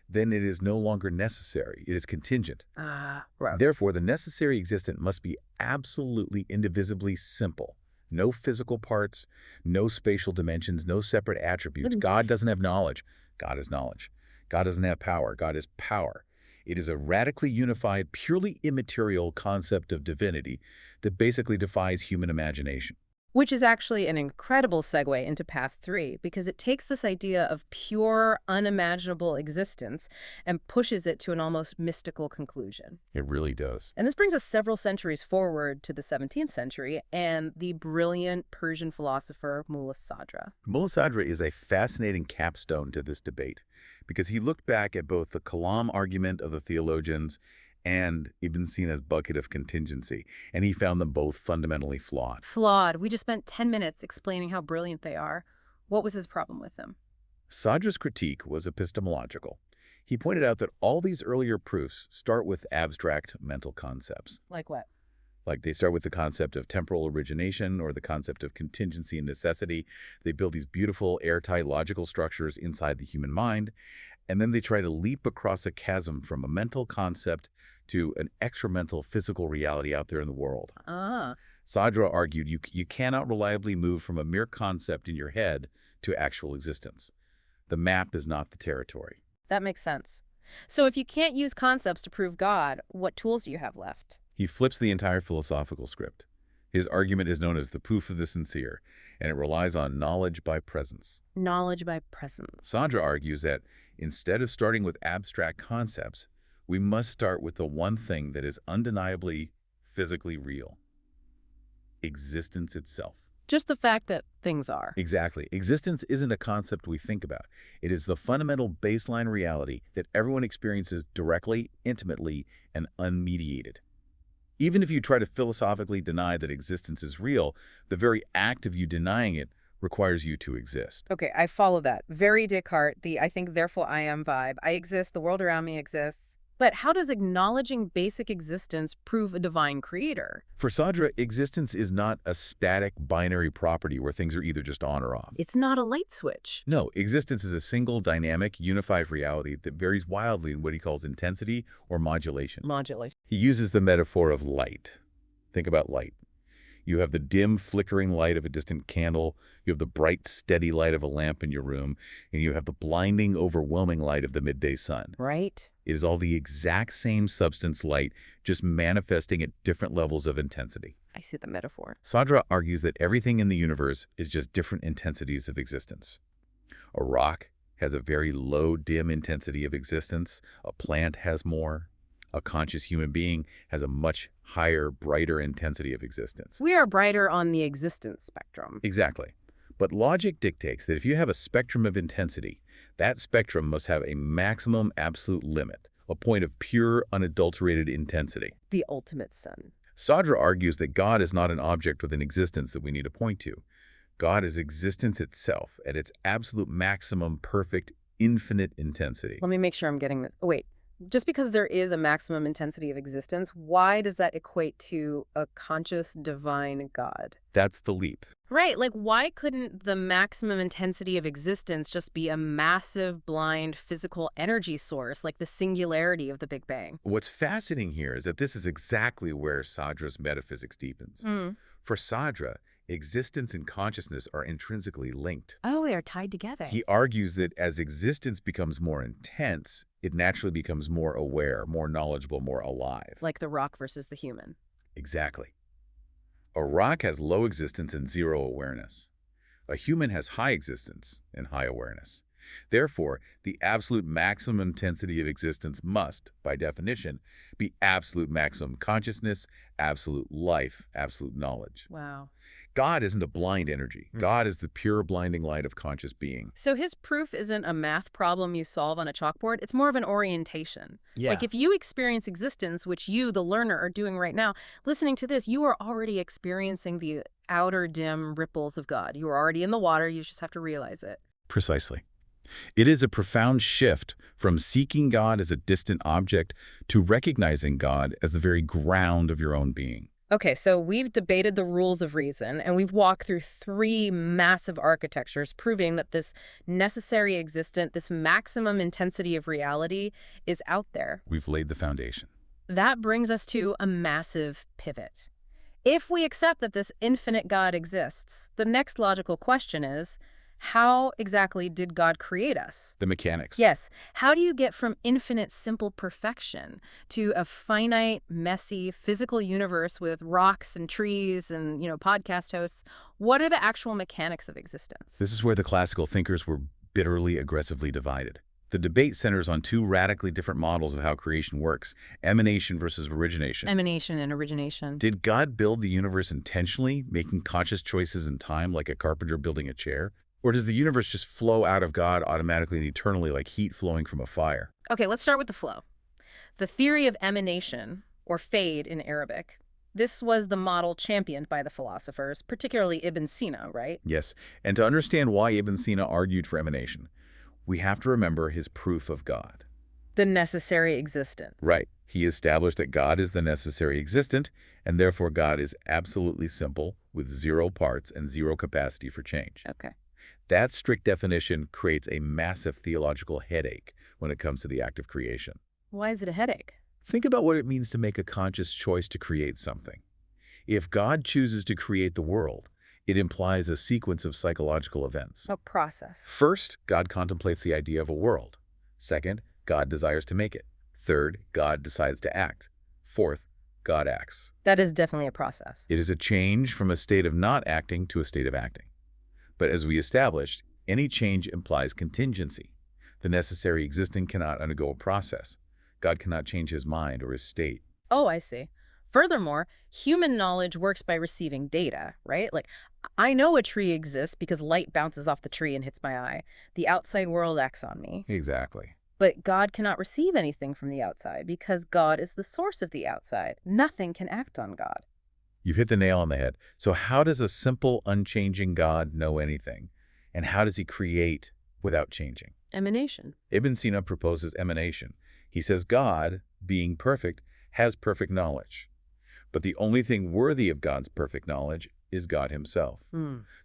then it is no longer necessary. It is contingent. Right. Therefore, the necessary existent must be absolutely indivisibly simple. No physical parts, no spatial dimensions, no separate attributes. God doesn't have knowledge. God is knowledge. God doesn't have power. God is power. It is a radically unified, purely immaterial concept of divinity that basically defies human imagination. Which is actually an incredible segue into Path 3, because it takes this idea of pure, unimaginable existence and pushes it to an almost mystical conclusion. It really does. And this brings us several centuries forward to the 17th century and the brilliant Persian philosopher Mulla Sadra. Mulla Sadra is a fascinating capstone to this debate because he looked back at both the Kalam argument of the theologians and Ibn Sina's bucket of contingency, and he found them both fundamentally flawed. Flawed. We just spent 10 minutes explaining how brilliant they are. What was his problem with them? Sadra's critique was epistemological. He pointed out that all these earlier proofs start with abstract mental concepts. Like what? Like they start with the concept of temporal origination or the concept of contingency and necessity. They build these beautiful, airtight logical structures inside the human mind, and then they try to leap across a chasm from a mental concept to an extramental physical reality out there in the world. Sadra argued you cannot reliably move from a mere concept in your head to actual existence. The map is not the territory. That makes sense. So if you can't use concepts to prove God, what tools do you have left? He flips the entire philosophical script. His argument is known as the proof of the sincere, and it relies on knowledge by presence. Knowledge by presence. Sadra argues that instead of starting with abstract concepts, we must start with the one thing that is undeniably physically real: existence itself. Just the fact that things are. Exactly. Existence isn't a concept we think about. It is the fundamental baseline reality that everyone experiences directly, intimately, and unmediated. Even if you try to philosophically deny that existence is real, the very act of you denying it requires you to exist. Okay, I follow that. Very Descartes, the I think, therefore I am vibe. I exist, the world around me exists. But how does acknowledging basic existence prove a divine creator? For Sadra, existence is not a static binary property where things are either just on or off. It's not a light switch. No, existence is a single, dynamic, unified reality that varies wildly in what he calls intensity or modulation. Modulation. He uses the metaphor of light. Think about light. You have the dim, flickering light of a distant candle, you have the bright, steady light of a lamp in your room, and you have the blinding, overwhelming light of the midday sun. Right. It is all the exact same substance light, just manifesting at different levels of intensity. I see the metaphor. Sadra argues that everything in the universe is just different intensities of existence. A rock has a very low, dim intensity of existence. A plant has more. A conscious human being has a much higher, brighter intensity of existence. We are brighter on the existence spectrum. Exactly. But logic dictates that if you have a spectrum of intensity, that spectrum must have a maximum absolute limit, a point of pure, unadulterated intensity. The ultimate sun. Sadra argues that God is not an object with an existence that we need to point to. God is existence itself at its absolute maximum, perfect, infinite intensity. Let me make sure I'm getting this. Oh, wait. Just because there is a maximum intensity of existence, why does that equate to a conscious divine God? That's the leap. Right, like why couldn't the maximum intensity of existence just be a massive, blind, physical energy source like the singularity of the Big Bang? What's fascinating here is that this is exactly where Sadra's metaphysics deepens. For Sadra, existence and consciousness are intrinsically linked. Oh, they are tied together. He argues that as existence becomes more intense, it naturally becomes more aware, more knowledgeable, more alive. Like the rock versus the human. Exactly. A rock has low existence and zero awareness. A human has high existence and high awareness. Therefore, the absolute maximum intensity of existence must, by definition, be absolute maximum consciousness, absolute life, absolute knowledge. Wow. God isn't a blind energy. God is the pure blinding light of conscious being. So his proof isn't a math problem you solve on a chalkboard. It's more of an orientation. Yeah. Like if you experience existence, which you, the learner, are doing right now, listening to this, you are already experiencing the outer dim ripples of God. You are already in the water. You just have to realize it. Precisely. It is a profound shift from seeking God as a distant object to recognizing God as the very ground of your own being. Okay, so we've debated the rules of reason, and we've walked through 3 massive architectures proving that this necessary existent, this maximum intensity of reality is out there. We've laid the foundation. That brings us to a massive pivot. If we accept that this infinite God exists, the next logical question is, How exactly did God create us? The mechanics. Yes. How do you get from infinite simple perfection to a finite, messy, physical universe with rocks and trees and, podcast hosts? What are the actual mechanics of existence? This is where the classical thinkers were bitterly, aggressively divided. The debate centers on two radically different models of how creation works, emanation versus origination. Emanation and origination. Did God build the universe intentionally, making conscious choices in time like a carpenter building a chair? Or does the universe just flow out of God automatically and eternally like heat flowing from a fire? Okay, let's start with the flow. The theory of emanation, or fade in Arabic, this was the model championed by the philosophers, particularly Ibn Sīnā, right? Yes, and to understand why Ibn Sīnā argued for emanation, we have to remember his proof of God. The necessary existent. Right. He established that God is the necessary existent, and therefore God is absolutely simple, with zero parts and zero capacity for change. Okay. That strict definition creates a massive theological headache when it comes to the act of creation. Why is it a headache? Think about what it means to make a conscious choice to create something. If God chooses to create the world, it implies a sequence of psychological events. A process. First, God contemplates the idea of a world. Second, God desires to make it. Third, God decides to act. Fourth, God acts. That is definitely a process. It is a change from a state of not acting to a state of acting. But as we established, any change implies contingency. The necessary existent cannot undergo a process. God cannot change his mind or his state. Oh, I see. Furthermore, human knowledge works by receiving data, right? Like, I know a tree exists because light bounces off the tree and hits my eye. The outside world acts on me. Exactly. But God cannot receive anything from the outside because God is the source of the outside. Nothing can act on God. You've hit the nail on the head. So how does a simple, unchanging God know anything? And how does he create without changing? Emanation. Ibn Sīnā proposes emanation. He says God, being perfect, has perfect knowledge. But the only thing worthy of God's perfect knowledge is God himself.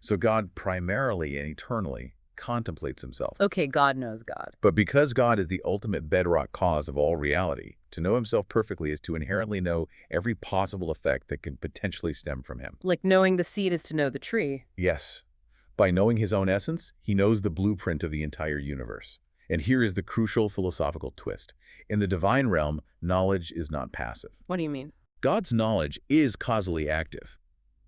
So God primarily and eternally contemplates himself. Okay, God knows God. But because God is the ultimate bedrock cause of all reality, to know himself perfectly is to inherently know every possible effect that can potentially stem from him. Like knowing the seed is to know the tree. Yes. By knowing his own essence, he knows the blueprint of the entire universe. And here is the crucial philosophical twist. In the divine realm, knowledge is not passive. What do you mean? God's knowledge is causally active.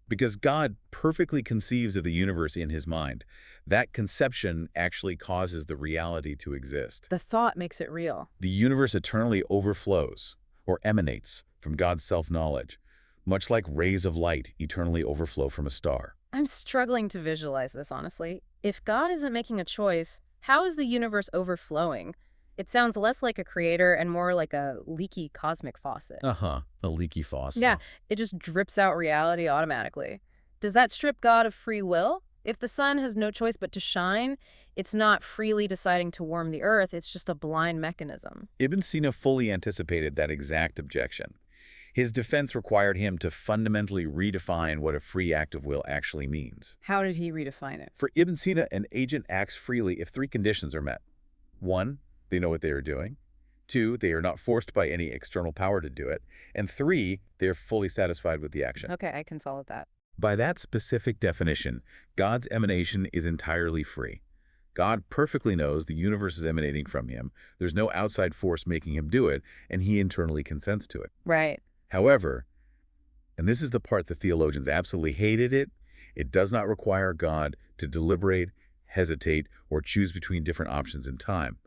Because God perfectly conceives of the universe in his mind, that conception actually causes the reality to exist. The thought makes it real. The universe eternally overflows, or emanates, from God's self-knowledge, much like rays of light eternally overflow from a star. I'm struggling to visualize this, honestly. If God isn't making a choice, how is the universe overflowing? It sounds less like a creator and more like a leaky cosmic faucet. A leaky faucet. Yeah, it just drips out reality automatically. Does that strip God of free will? If the sun has no choice but to shine, it's not freely deciding to warm the earth, it's just a blind mechanism. Ibn Sīnā fully anticipated that exact objection. His defense required him to fundamentally redefine what a free act of will actually means. How did he redefine it? For Ibn Sīnā, an agent acts freely if three conditions are met. 1, they know what they are doing. 2, they are not forced by any external power to do it. And 3, they are fully satisfied with the action. Okay, I can follow that. By that specific definition, God's emanation is entirely free. God perfectly knows the universe is emanating from him. There's no outside force making him do it, and he internally consents to it. Right. However, and this is the part the theologians absolutely hated it does not require God to deliberate, hesitate, or choose between different options in time.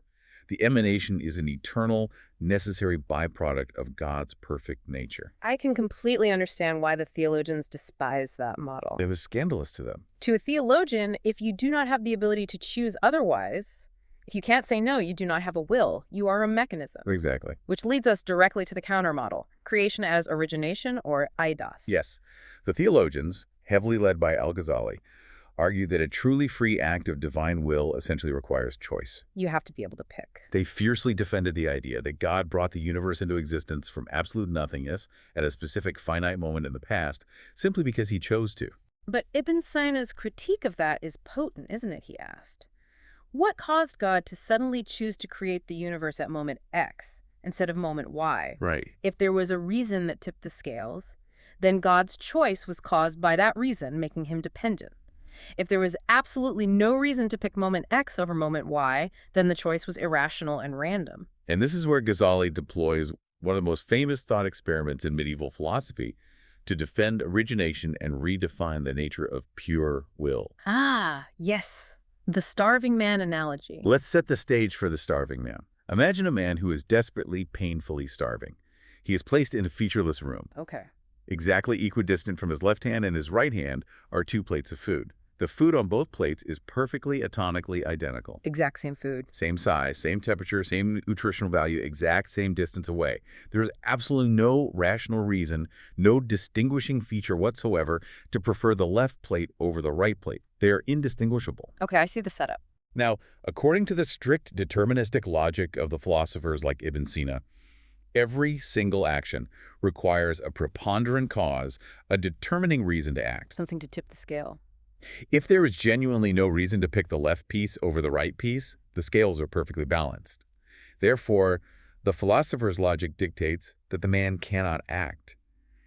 The emanation is an eternal, necessary byproduct of God's perfect nature. I can completely understand why the theologians despise that model. It was scandalous to them. To a theologian, if you do not have the ability to choose otherwise, if you can't say no, you do not have a will. You are a mechanism. Exactly. Which leads us directly to the counter model, creation as origination, or idath. Yes. The theologians, heavily led by Al-Ghazali, argued that a truly free act of divine will essentially requires choice. You have to be able to pick. They fiercely defended the idea that God brought the universe into existence from absolute nothingness at a specific finite moment in the past simply because he chose to. But Ibn Sīnā's critique of that is potent, isn't it, he asked. What caused God to suddenly choose to create the universe at moment X instead of moment Y? Right. If there was a reason that tipped the scales, then God's choice was caused by that reason, making him dependent. If there was absolutely no reason to pick moment X over moment Y, then the choice was irrational and random. And this is where Ghazali deploys one of the most famous thought experiments in medieval philosophy to defend origination and redefine the nature of pure will. Ah, yes. The starving man analogy. Let's set the stage for the starving man. Imagine a man who is desperately, painfully starving. He is placed in a featureless room. Okay. Exactly equidistant from his left hand and his right hand are 2 plates of food. The food on both plates is perfectly atomically identical. Exact same food. Same size, same temperature, same nutritional value, exact same distance away. There's absolutely no rational reason, no distinguishing feature whatsoever to prefer the left plate over the right plate. They are indistinguishable. Okay, I see the setup. Now, according to the strict deterministic logic of the philosophers like Ibn Sīnā, every single action requires a preponderant cause, a determining reason to act. Something to tip the scale. If there is genuinely no reason to pick the left piece over the right piece, the scales are perfectly balanced. Therefore, the philosopher's logic dictates that the man cannot act.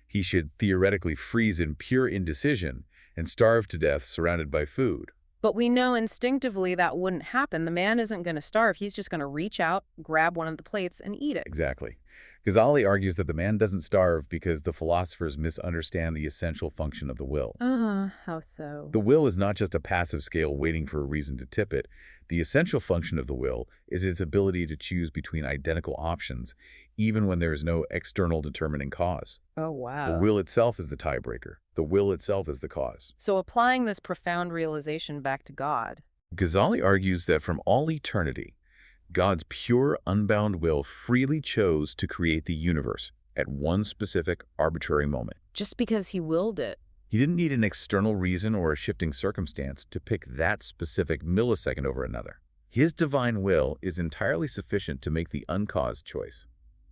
He should theoretically freeze in pure indecision and starve to death surrounded by food. But we know instinctively that wouldn't happen. The man isn't going to starve. He's just going to reach out, grab one of the plates, and eat it. Exactly. Ghazali argues that the man doesn't starve because the philosophers misunderstand the essential function of the will. How so? The will is not just a passive scale waiting for a reason to tip it. The essential function of the will is its ability to choose between identical options, even when there is no external determining cause. Oh, wow. The will itself is the tiebreaker. The will itself is the cause. So applying this profound realization back to God. Ghazali argues that from all eternity, God's pure, unbound will freely chose to create the universe at one specific, arbitrary moment. Just because he willed it. He didn't need an external reason or a shifting circumstance to pick that specific millisecond over another. His divine will is entirely sufficient to make the uncaused choice.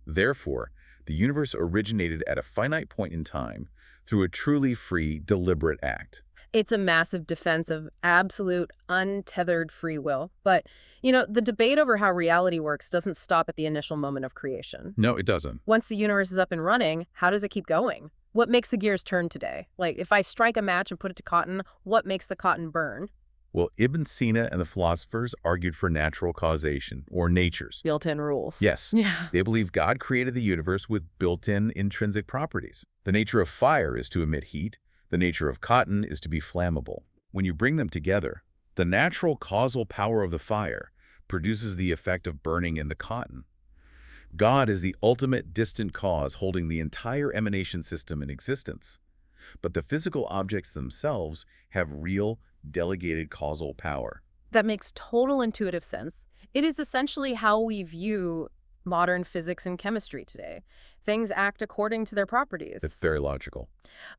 Therefore, the universe originated at a finite point in time through a truly free, deliberate act. It's a massive defense of absolute, untethered free will. But, the debate over how reality works doesn't stop at the initial moment of creation. No, it doesn't. Once the universe is up and running, how does it keep going? What makes the gears turn today? Like, if I strike a match and put it to cotton, what makes the cotton burn? Well, Ibn Sīnā and the philosophers argued for natural causation, or natures. Built-in rules. Yes. Yeah. They believe God created the universe with built-in intrinsic properties. The nature of fire is to emit heat. The nature of cotton is to be flammable. When you bring them together, the natural causal power of the fire produces the effect of burning in the cotton. God is the ultimate distant cause holding the entire emanation system in existence. But the physical objects themselves have real, delegated causal power. That makes total intuitive sense. It is essentially how we view modern physics and chemistry today. Things act according to their properties. It's very logical.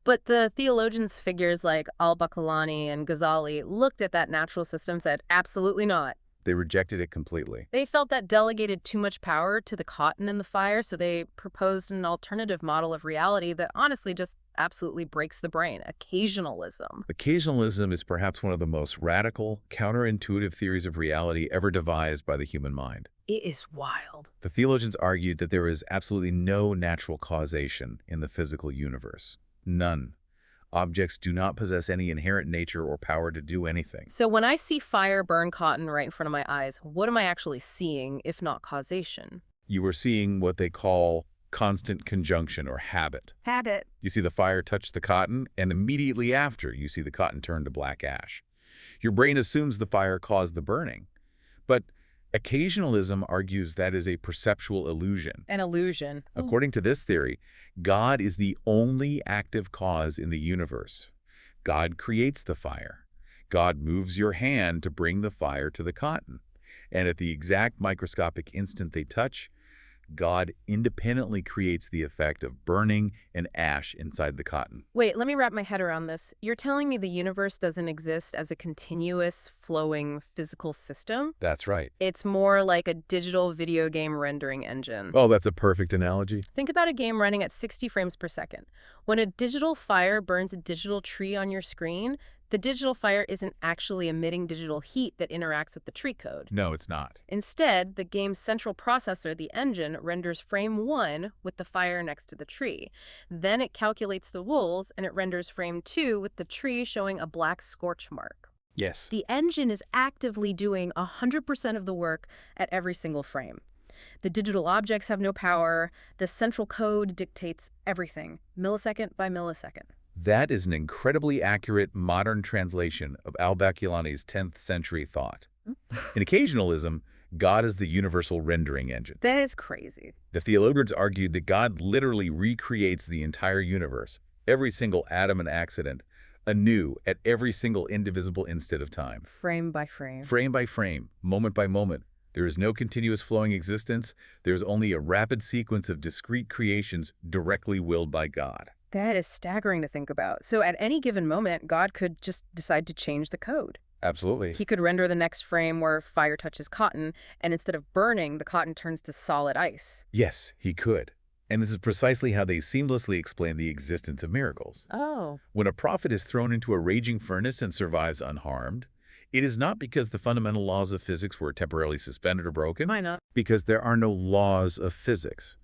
But the theologians figures like Al-Ghazali and Ghazali looked at that natural system and said, absolutely not. They rejected it completely. They felt that delegated too much power to the cotton in the fire, so they proposed an alternative model of reality that honestly just absolutely breaks the brain, occasionalism. Occasionalism is perhaps one of the most radical, counterintuitive theories of reality ever devised by the human mind. It is wild. The theologians argued that there is absolutely no natural causation in the physical universe. None. Objects do not possess any inherent nature or power to do anything. So when I see fire burn cotton right in front of my eyes, what am I actually seeing, if not causation? You are seeing what they call constant conjunction or habit. Habit. You see the fire touch the cotton, and immediately after, you see the cotton turn to black ash. Your brain assumes the fire caused the burning. But occasionalism argues that is a perceptual illusion. An illusion. According to this theory, God is the only active cause in the universe. God creates the fire. God moves your hand to bring the fire to the cotton. And at the exact microscopic instant they touch, God independently creates the effect of burning and ash inside the cotton. Wait, let me wrap my head around this. You're telling me the universe doesn't exist as a continuous, flowing physical system? That's right. It's more like a digital video game rendering engine. Oh, that's a perfect analogy. Think about a game running at 60 frames per second. When a digital fire burns a digital tree on your screen, The digital fire isn't actually emitting digital heat that interacts with the tree code. No, it's not. Instead, the game's central processor, the engine, renders frame 1 with the fire next to the tree. Then it calculates the rules, and it renders frame 2 with the tree showing a black scorch mark. Yes. The engine is actively doing 100% of the work at every single frame. The digital objects have no power. The central code dictates everything, millisecond by millisecond. That is an incredibly accurate modern translation of al-Baqillani's 10th century thought. In occasionalism, God is the universal rendering engine. That is crazy. The theologians argued that God literally recreates the entire universe, every single atom and accident, anew at every single indivisible instant of time. Frame by frame. Frame by frame, moment by moment. There is no continuous flowing existence. There is only a rapid sequence of discrete creations directly willed by God. That is staggering to think about. So at any given moment, God could just decide to change the code. Absolutely. He could render the next frame where fire touches cotton, and instead of burning, the cotton turns to solid ice. Yes, he could. And this is precisely how they seamlessly explain the existence of miracles. Oh. When a prophet is thrown into a raging furnace and survives unharmed, it is not because the fundamental laws of physics were temporarily suspended or broken. Why not? Because there are no laws of physics.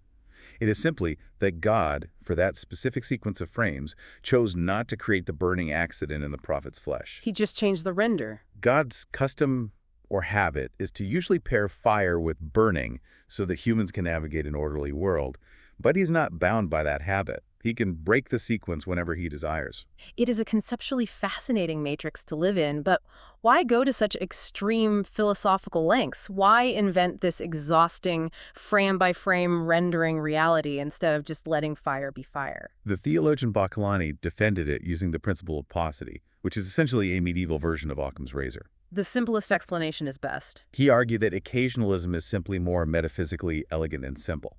It is simply that God, for that specific sequence of frames, chose not to create the burning accident in the prophet's flesh. He just changed the render. God's custom or habit is to usually pair fire with burning so that humans can navigate an orderly world. But he's not bound by that habit. He can break the sequence whenever he desires. It is a conceptually fascinating matrix to live in, but why go to such extreme philosophical lengths? Why invent this exhausting frame-by-frame rendering reality instead of just letting fire be fire? The theologian Baqillani defended it using the principle of paucity, which is essentially a medieval version of Occam's razor. The simplest explanation is best. He argued that occasionalism is simply more metaphysically elegant and simple.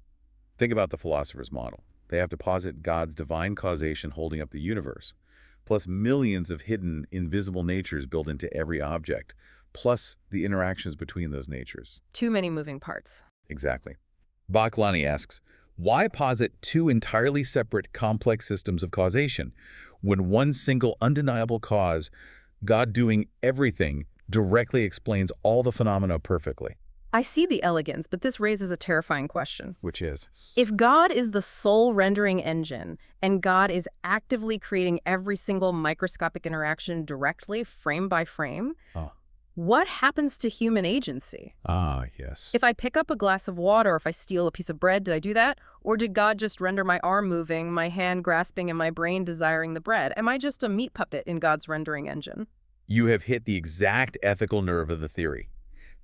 Think about the philosopher's model. They have to posit God's divine causation holding up the universe, plus millions of hidden, invisible natures built into every object, plus the interactions between those natures. Too many moving parts. Exactly. Baqillani asks, why posit two entirely separate complex systems of causation when one single undeniable cause, God doing everything, directly explains all the phenomena perfectly? I see the elegance, but this raises a terrifying question. Which is? If God is the sole rendering engine, and God is actively creating every single microscopic interaction directly, frame by frame, what happens to human agency? Ah, yes. If I pick up a glass of water, or if I steal a piece of bread, did I do that? Or did God just render my arm moving, my hand grasping, and my brain desiring the bread? Am I just a meat puppet in God's rendering engine? You have hit the exact ethical nerve of the theory.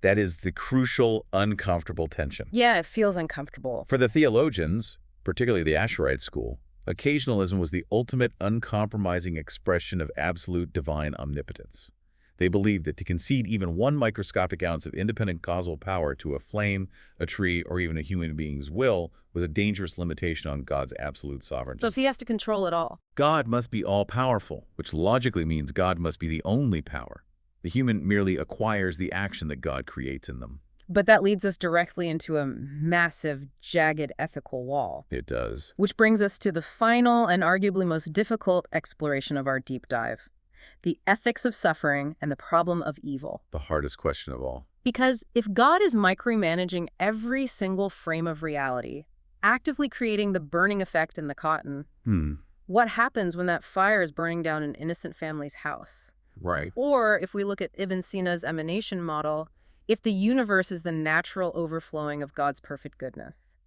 That is the crucial, uncomfortable tension. Yeah, it feels uncomfortable. For the theologians, particularly the Asherite school, occasionalism was the ultimate uncompromising expression of absolute divine omnipotence. They believed that to concede even one microscopic ounce of independent causal power to a flame, a tree, or even a human being's will was a dangerous limitation on God's absolute sovereignty. So he has to control it all. God must be all-powerful, which logically means God must be the only power. The human merely acquires the action that God creates in them. But that leads us directly into a massive, jagged ethical wall. It does. Which brings us to the final and arguably most difficult exploration of our deep dive. The ethics of suffering and the problem of evil. The hardest question of all. Because if God is micromanaging every single frame of reality, actively creating the burning effect in the cotton, what happens when that fire is burning down an innocent family's house? Right. Or if we look at Ibn Sina's emanation model, if the universe is the natural overflowing of God's perfect goodness,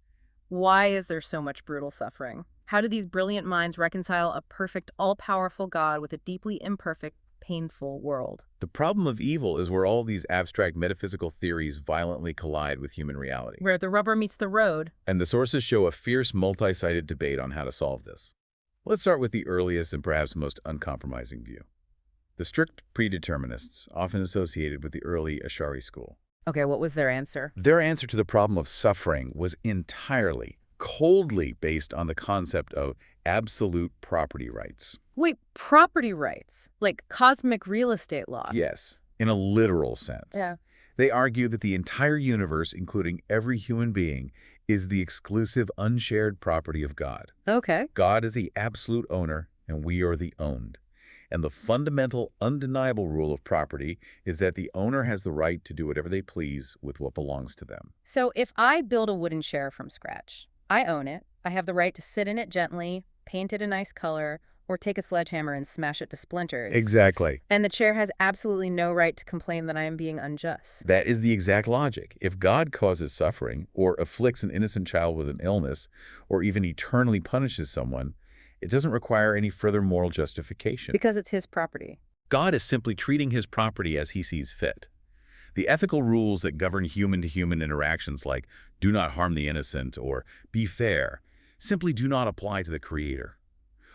why is there so much brutal suffering? How do these brilliant minds reconcile a perfect, all-powerful God with a deeply imperfect, painful world? The problem of evil is where all these abstract metaphysical theories violently collide with human reality. Where the rubber meets the road. And the sources show a fierce, multi-sided debate on how to solve this. Let's start with the earliest and perhaps most uncompromising view. The strict predeterminists, often associated with the early Ash'ari school. Okay, what was their answer? Their answer to the problem of suffering was entirely, coldly based on the concept of absolute property rights. Wait, property rights? Like cosmic real estate law? Yes, in a literal sense. Yeah. They argue that the entire universe, including every human being, is the exclusive, unshared property of God. Okay. God is the absolute owner, and we are the owned. And the fundamental, undeniable rule of property is that the owner has the right to do whatever they please with what belongs to them. So if I build a wooden chair from scratch, I own it. I have the right to sit in it gently, paint it a nice color, or take a sledgehammer and smash it to splinters. Exactly. And the chair has absolutely no right to complain that I am being unjust. That is the exact logic. If God causes suffering, or afflicts an innocent child with an illness, or even eternally punishes someone, it doesn't require any further moral justification. Because it's his property. God is simply treating his property as he sees fit. The ethical rules that govern human-to-human interactions, like do not harm the innocent or be fair, simply do not apply to the Creator.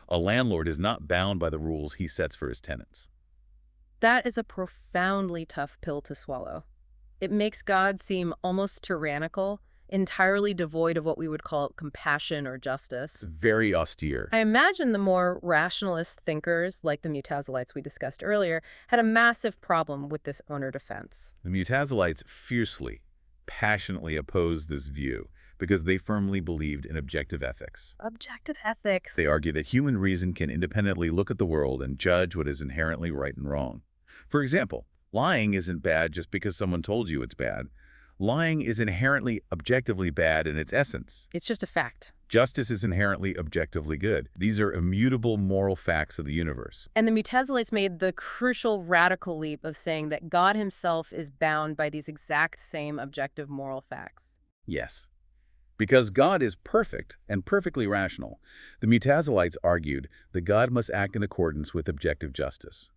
A landlord is not bound by the rules he sets for his tenants. That is a profoundly tough pill to swallow. It makes God seem almost tyrannical, entirely devoid of what we would call compassion or justice. Very austere. I imagine the more rationalist thinkers, like the Muʿtazilites we discussed earlier, had a massive problem with this owner defense. The Muʿtazilites fiercely, passionately opposed this view because they firmly believed in objective ethics. Objective ethics. They argue that human reason can independently look at the world and judge what is inherently right and wrong. For example, lying isn't bad just because someone told you it's bad. Lying is inherently objectively bad in its essence. It's just a fact. Justice is inherently objectively good. These are immutable moral facts of the universe. And the Muʿtazilites made the crucial radical leap of saying that God himself is bound by these exact same objective moral facts. Yes. Because God is perfect and perfectly rational, the Muʿtazilites argued that God must act in accordance with objective justice.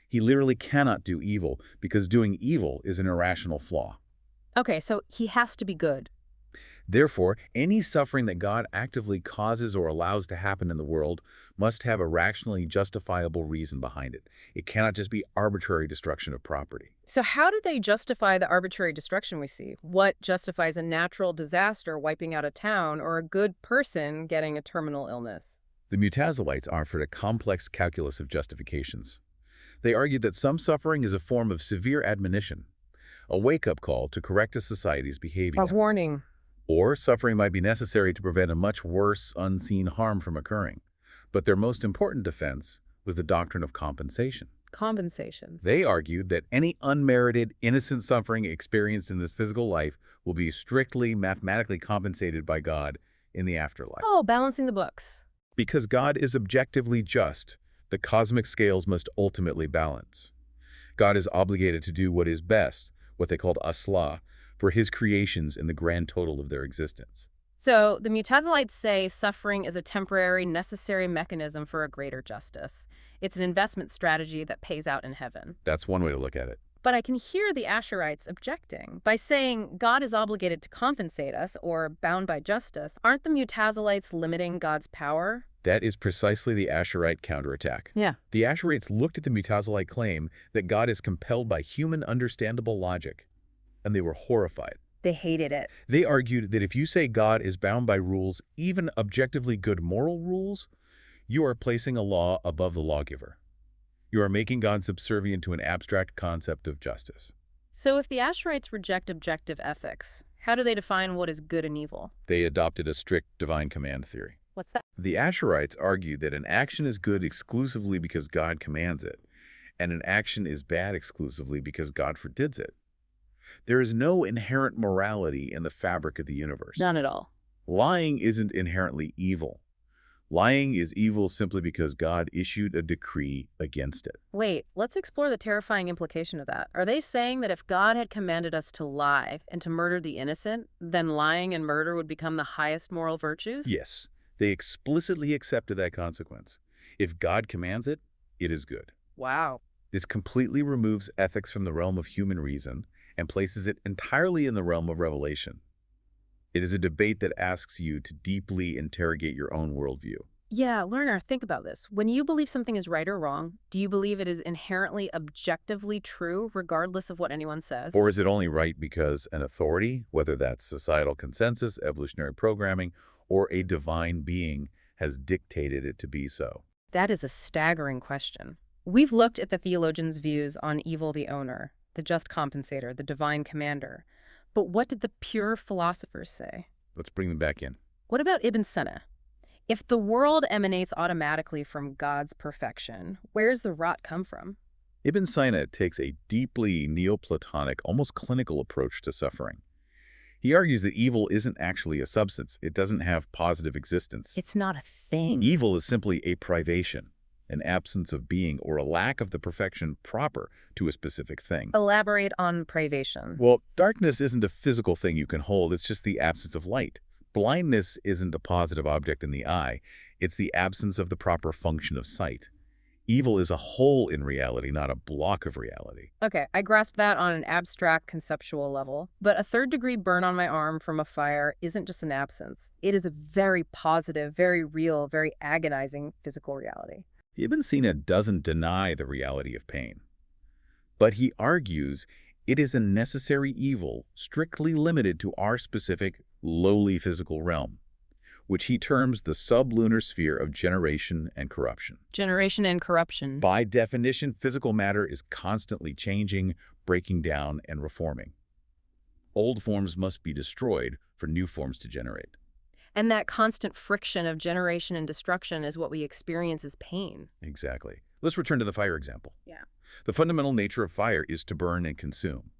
He literally cannot do evil because doing evil is an irrational flaw. Okay, so he has to be good. Therefore, any suffering that God actively causes or allows to happen in the world must have a rationally justifiable reason behind it. It cannot just be arbitrary destruction of property. So how do they justify the arbitrary destruction we see? What justifies a natural disaster wiping out a town or a good person getting a terminal illness? The Muʿtazilites offered a complex calculus of justifications. They argued that some suffering is a form of severe admonition, a wake-up call to correct a society's behavior. A warning. Or suffering might be necessary to prevent a much worse, unseen harm from occurring. But their most important defense was the doctrine of compensation. Compensation. They argued that any unmerited, innocent suffering experienced in this physical life will be strictly mathematically compensated by God in the afterlife. Oh, balancing the books. Because God is objectively just, the cosmic scales must ultimately balance. God is obligated to do what is best, what they called aslah, for his creations in the grand total of their existence. So the Muʿtazilites say suffering is a temporary, necessary mechanism for a greater justice. It's an investment strategy that pays out in heaven. That's one way to look at it. But I can hear the Asherites objecting. By saying God is obligated to compensate us or bound by justice, aren't the Muʿtazilites limiting God's power? That is precisely the Asherite counterattack. Yeah. The Asherites looked at the Muʿtazilite claim that God is compelled by human understandable logic, and they were horrified. They hated it. They argued that if you say God is bound by rules, even objectively good moral rules, you are placing a law above the lawgiver. You are making God subservient to an abstract concept of justice. So if the Asherites reject objective ethics, how do they define what is good and evil? They adopted a strict divine command theory. What's that? The Asherites argued that an action is good exclusively because God commands it, and an action is bad exclusively because God forbids it. There is no inherent morality in the fabric of the universe. None at all. Lying isn't inherently evil. Lying is evil simply because God issued a decree against it. Wait, let's explore the terrifying implication of that. Are they saying that if God had commanded us to lie and to murder the innocent, then lying and murder would become the highest moral virtues? Yes, they explicitly accepted that consequence. If God commands it, it is good. Wow. This completely removes ethics from the realm of human reason and places it entirely in the realm of revelation. It is a debate that asks you to deeply interrogate your own worldview. Yeah, learner, think about this. When you believe something is right or wrong, do you believe it is inherently objectively true regardless of what anyone says? Or is it only right because an authority, whether that's societal consensus, evolutionary programming, or a divine being, has dictated it to be so? That is a staggering question. We've looked at the theologians' views on evil the owner, the just compensator, the divine commander. But what did the pure philosophers say? Let's bring them back in. What about Ibn Sīnā? If the world emanates automatically from God's perfection, where's the rot come from? Ibn Sīnā takes a deeply Neoplatonic, almost clinical approach to suffering. He argues that evil isn't actually a substance. It doesn't have positive existence. It's not a thing. Evil is simply a privation, an absence of being, or a lack of the perfection proper to a specific thing. Elaborate on privation. Well, darkness isn't a physical thing you can hold. It's just the absence of light. Blindness isn't a positive object in the eye. It's the absence of the proper function of sight. Evil is a hole in reality, not a block of reality. Okay, I grasp that on an abstract conceptual level, but a third-degree burn on my arm from a fire isn't just an absence. It is a very positive, very real, very agonizing physical reality. Ibn Sīnā doesn't deny the reality of pain, but he argues it is a necessary evil strictly limited to our specific, lowly physical realm, which he terms the sublunar sphere of generation and corruption. Generation and corruption. By definition, physical matter is constantly changing, breaking down, and reforming. Old forms must be destroyed for new forms to generate. And that constant friction of generation and destruction is what we experience as pain. Exactly. Let's return to the fire example. Yeah. The fundamental nature of fire is to burn and consume.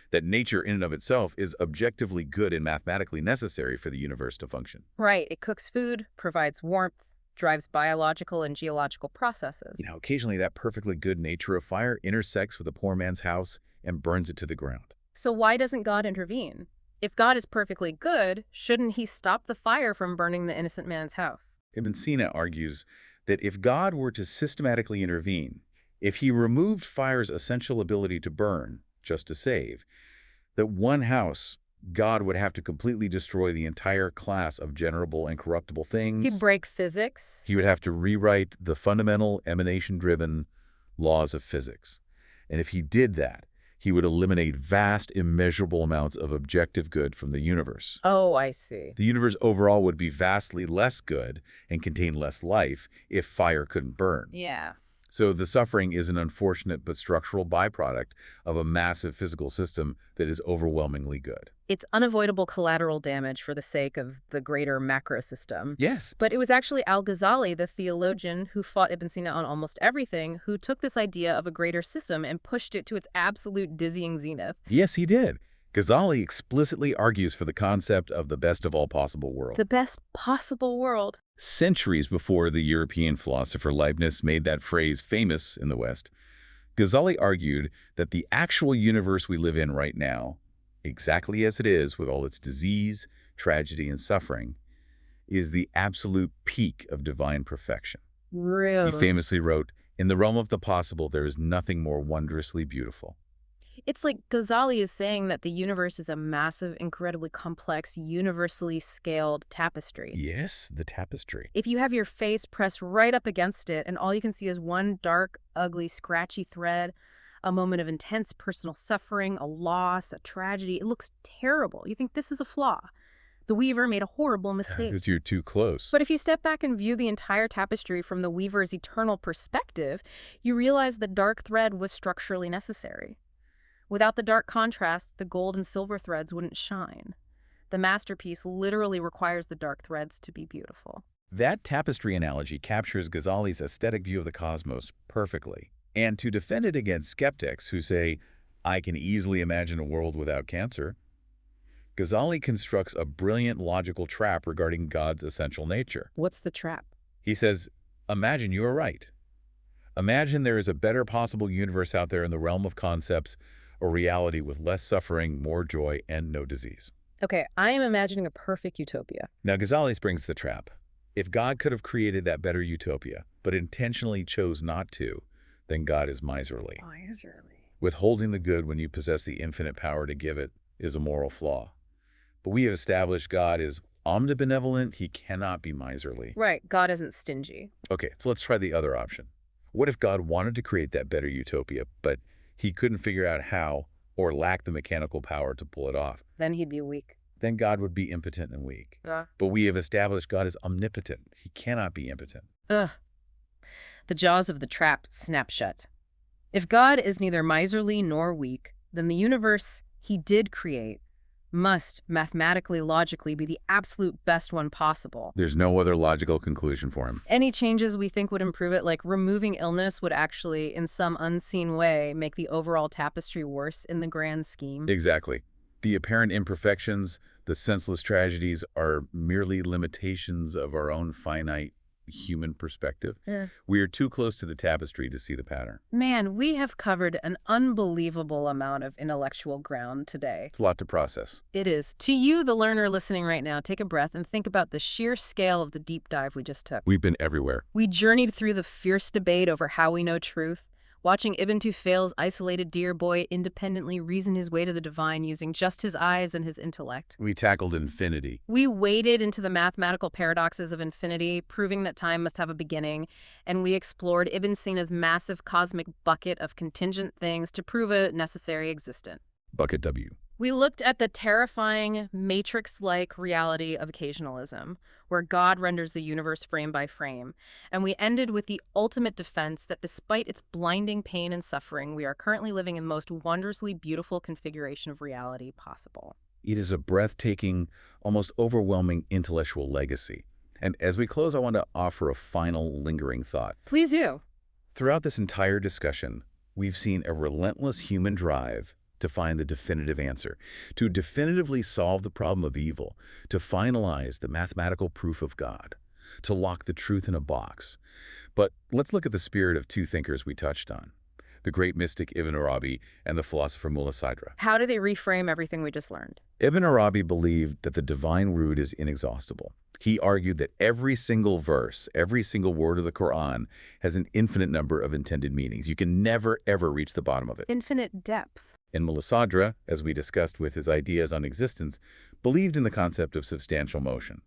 That nature in and of itself is objectively good and mathematically necessary for the universe to function. Right. It cooks food, provides warmth, drives biological and geological processes. Occasionally that perfectly good nature of fire intersects with a poor man's house and burns it to the ground. So why doesn't God intervene? If God is perfectly good, shouldn't he stop the fire from burning the innocent man's house? Ibn Sīnā argues that if God were to systematically intervene, if he removed fire's essential ability to burn, just to save, that one house, God would have to completely destroy the entire class of generable and corruptible things. He'd break physics. He would have to rewrite the fundamental emanation-driven laws of physics. And if he did that, he would eliminate vast, immeasurable amounts of objective good from the universe. Oh, I see. The universe overall would be vastly less good and contain less life if fire couldn't burn. Yeah. So the suffering is an unfortunate but structural byproduct of a massive physical system that is overwhelmingly good. It's unavoidable collateral damage for the sake of the greater macro system. Yes. But it was actually Al-Ghazali, the theologian who fought Ibn Sīnā on almost everything, who took this idea of a greater system and pushed it to its absolute dizzying zenith. Yes, he did. Ghazali explicitly argues for the concept of the best of all possible worlds. The best possible world. Centuries before the European philosopher Leibniz made that phrase famous in the West, Ghazali argued that the actual universe we live in right now, exactly as it is with all its disease, tragedy, and suffering, is the absolute peak of divine perfection. Really? He famously wrote, "In the realm of the possible, there is nothing more wondrously beautiful." It's like Ghazali is saying that the universe is a massive, incredibly complex, universally scaled tapestry. Yes, the tapestry. If you have your face pressed right up against it and all you can see is one dark, ugly, scratchy thread, a moment of intense personal suffering, a loss, a tragedy, it looks terrible. You think this is a flaw. The weaver made a horrible mistake. Because you're too close. But if you step back and view the entire tapestry from the weaver's eternal perspective, you realize the dark thread was structurally necessary. Without the dark contrast, the gold and silver threads wouldn't shine. The masterpiece literally requires the dark threads to be beautiful. That tapestry analogy captures Ghazali's aesthetic view of the cosmos perfectly. And to defend it against skeptics who say, I can easily imagine a world without cancer, Ghazali constructs a brilliant logical trap regarding God's essential nature. What's the trap? He says, imagine you are right. Imagine there is a better possible universe out there in the realm of concepts, a reality with less suffering, more joy, and no disease. Okay, I am imagining a perfect utopia. Now, Ghazali springs the trap. If God could have created that better utopia, but intentionally chose not to, then God is miserly. Miserly. Withholding the good when you possess the infinite power to give it is a moral flaw. But we have established God is omnibenevolent. He cannot be miserly. Right, God isn't stingy. Okay, so let's try the other option. What if God wanted to create that better utopia, but he couldn't figure out how or lacked the mechanical power to pull it off? Then he'd be weak. Then God would be impotent and weak. Yeah. But we have established God is omnipotent. He cannot be impotent. Ugh. The jaws of the trap snap shut. If God is neither miserly nor weak, then the universe he did create must mathematically, logically be the absolute best one possible. There's no other logical conclusion for him. Any changes we think would improve it, like removing illness, would actually, in some unseen way, make the overall tapestry worse in the grand scheme. Exactly. The apparent imperfections, the senseless tragedies, are merely limitations of our own finite human perspective. Yeah. We are too close to the tapestry to see the pattern. Man, we have covered an unbelievable amount of intellectual ground today. It's a lot to process. It is. To you, the learner listening right now, take a breath and think about the sheer scale of the deep dive we just took. We've been everywhere. We journeyed through the fierce debate over how we know truth, watching Ibn Tufayle's isolated dear boy independently reason his way to the divine using just his eyes and his intellect. We tackled infinity. We waded into the mathematical paradoxes of infinity, proving that time must have a beginning, and we explored Ibn Sīnā's massive cosmic bucket of contingent things to prove a necessary existent. Bucket W. We looked at the terrifying, matrix-like reality of occasionalism, where God renders the universe frame by frame, and we ended with the ultimate defense that despite its blinding pain and suffering, we are currently living in the most wondrously beautiful configuration of reality possible. It is a breathtaking, almost overwhelming intellectual legacy. And as we close, I want to offer a final lingering thought. Please do. Throughout this entire discussion, we've seen a relentless human drive to find the definitive answer, to definitively solve the problem of evil, to finalize the mathematical proof of God, to lock the truth in a box. But let's look at the spirit of two thinkers we touched on, the great mystic Ibn Arabi and the philosopher Muḥtazilite. How do they reframe everything we just learned? Ibn Arabi believed that the divine root is inexhaustible. He argued that every single verse, every single word of the Quran has an infinite number of intended meanings. You can never, ever reach the bottom of it. Infinite depth. And Muḥtazilite, as we discussed with his ideas on existence, believed in the concept of substantial motion.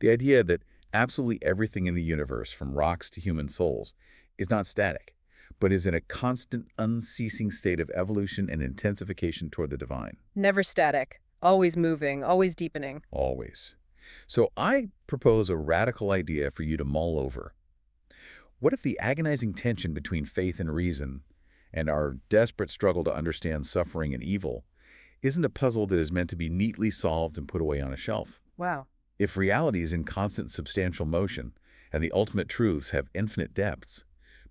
The idea that absolutely everything in the universe, from rocks to human souls, is not static, but is in a constant, unceasing state of evolution and intensification toward the divine. Never static. Always moving. Always deepening. Always. So I propose a radical idea for you to mull over. What if the agonizing tension between faith and reason, and our desperate struggle to understand suffering and evil, isn't a puzzle that is meant to be neatly solved and put away on a shelf? Wow. If reality is in constant substantial motion, and the ultimate truths have infinite depths,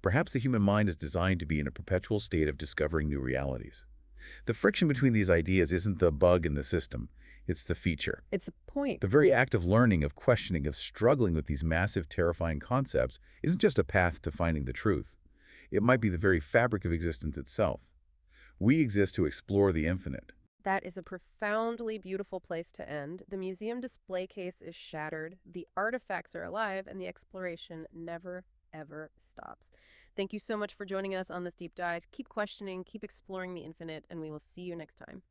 perhaps the human mind is designed to be in a perpetual state of discovering new realities. The friction between these ideas isn't the bug in the system, it's the feature. It's the point. The very act of learning, of questioning, of struggling with these massive, terrifying concepts isn't just a path to finding the truth. It might be the very fabric of existence itself. We exist to explore the infinite. That is a profoundly beautiful place to end. The museum display case is shattered, the artifacts are alive, and the exploration never, ever stops. Thank you so much for joining us on this deep dive. Keep questioning, keep exploring the infinite, and we will see you next time.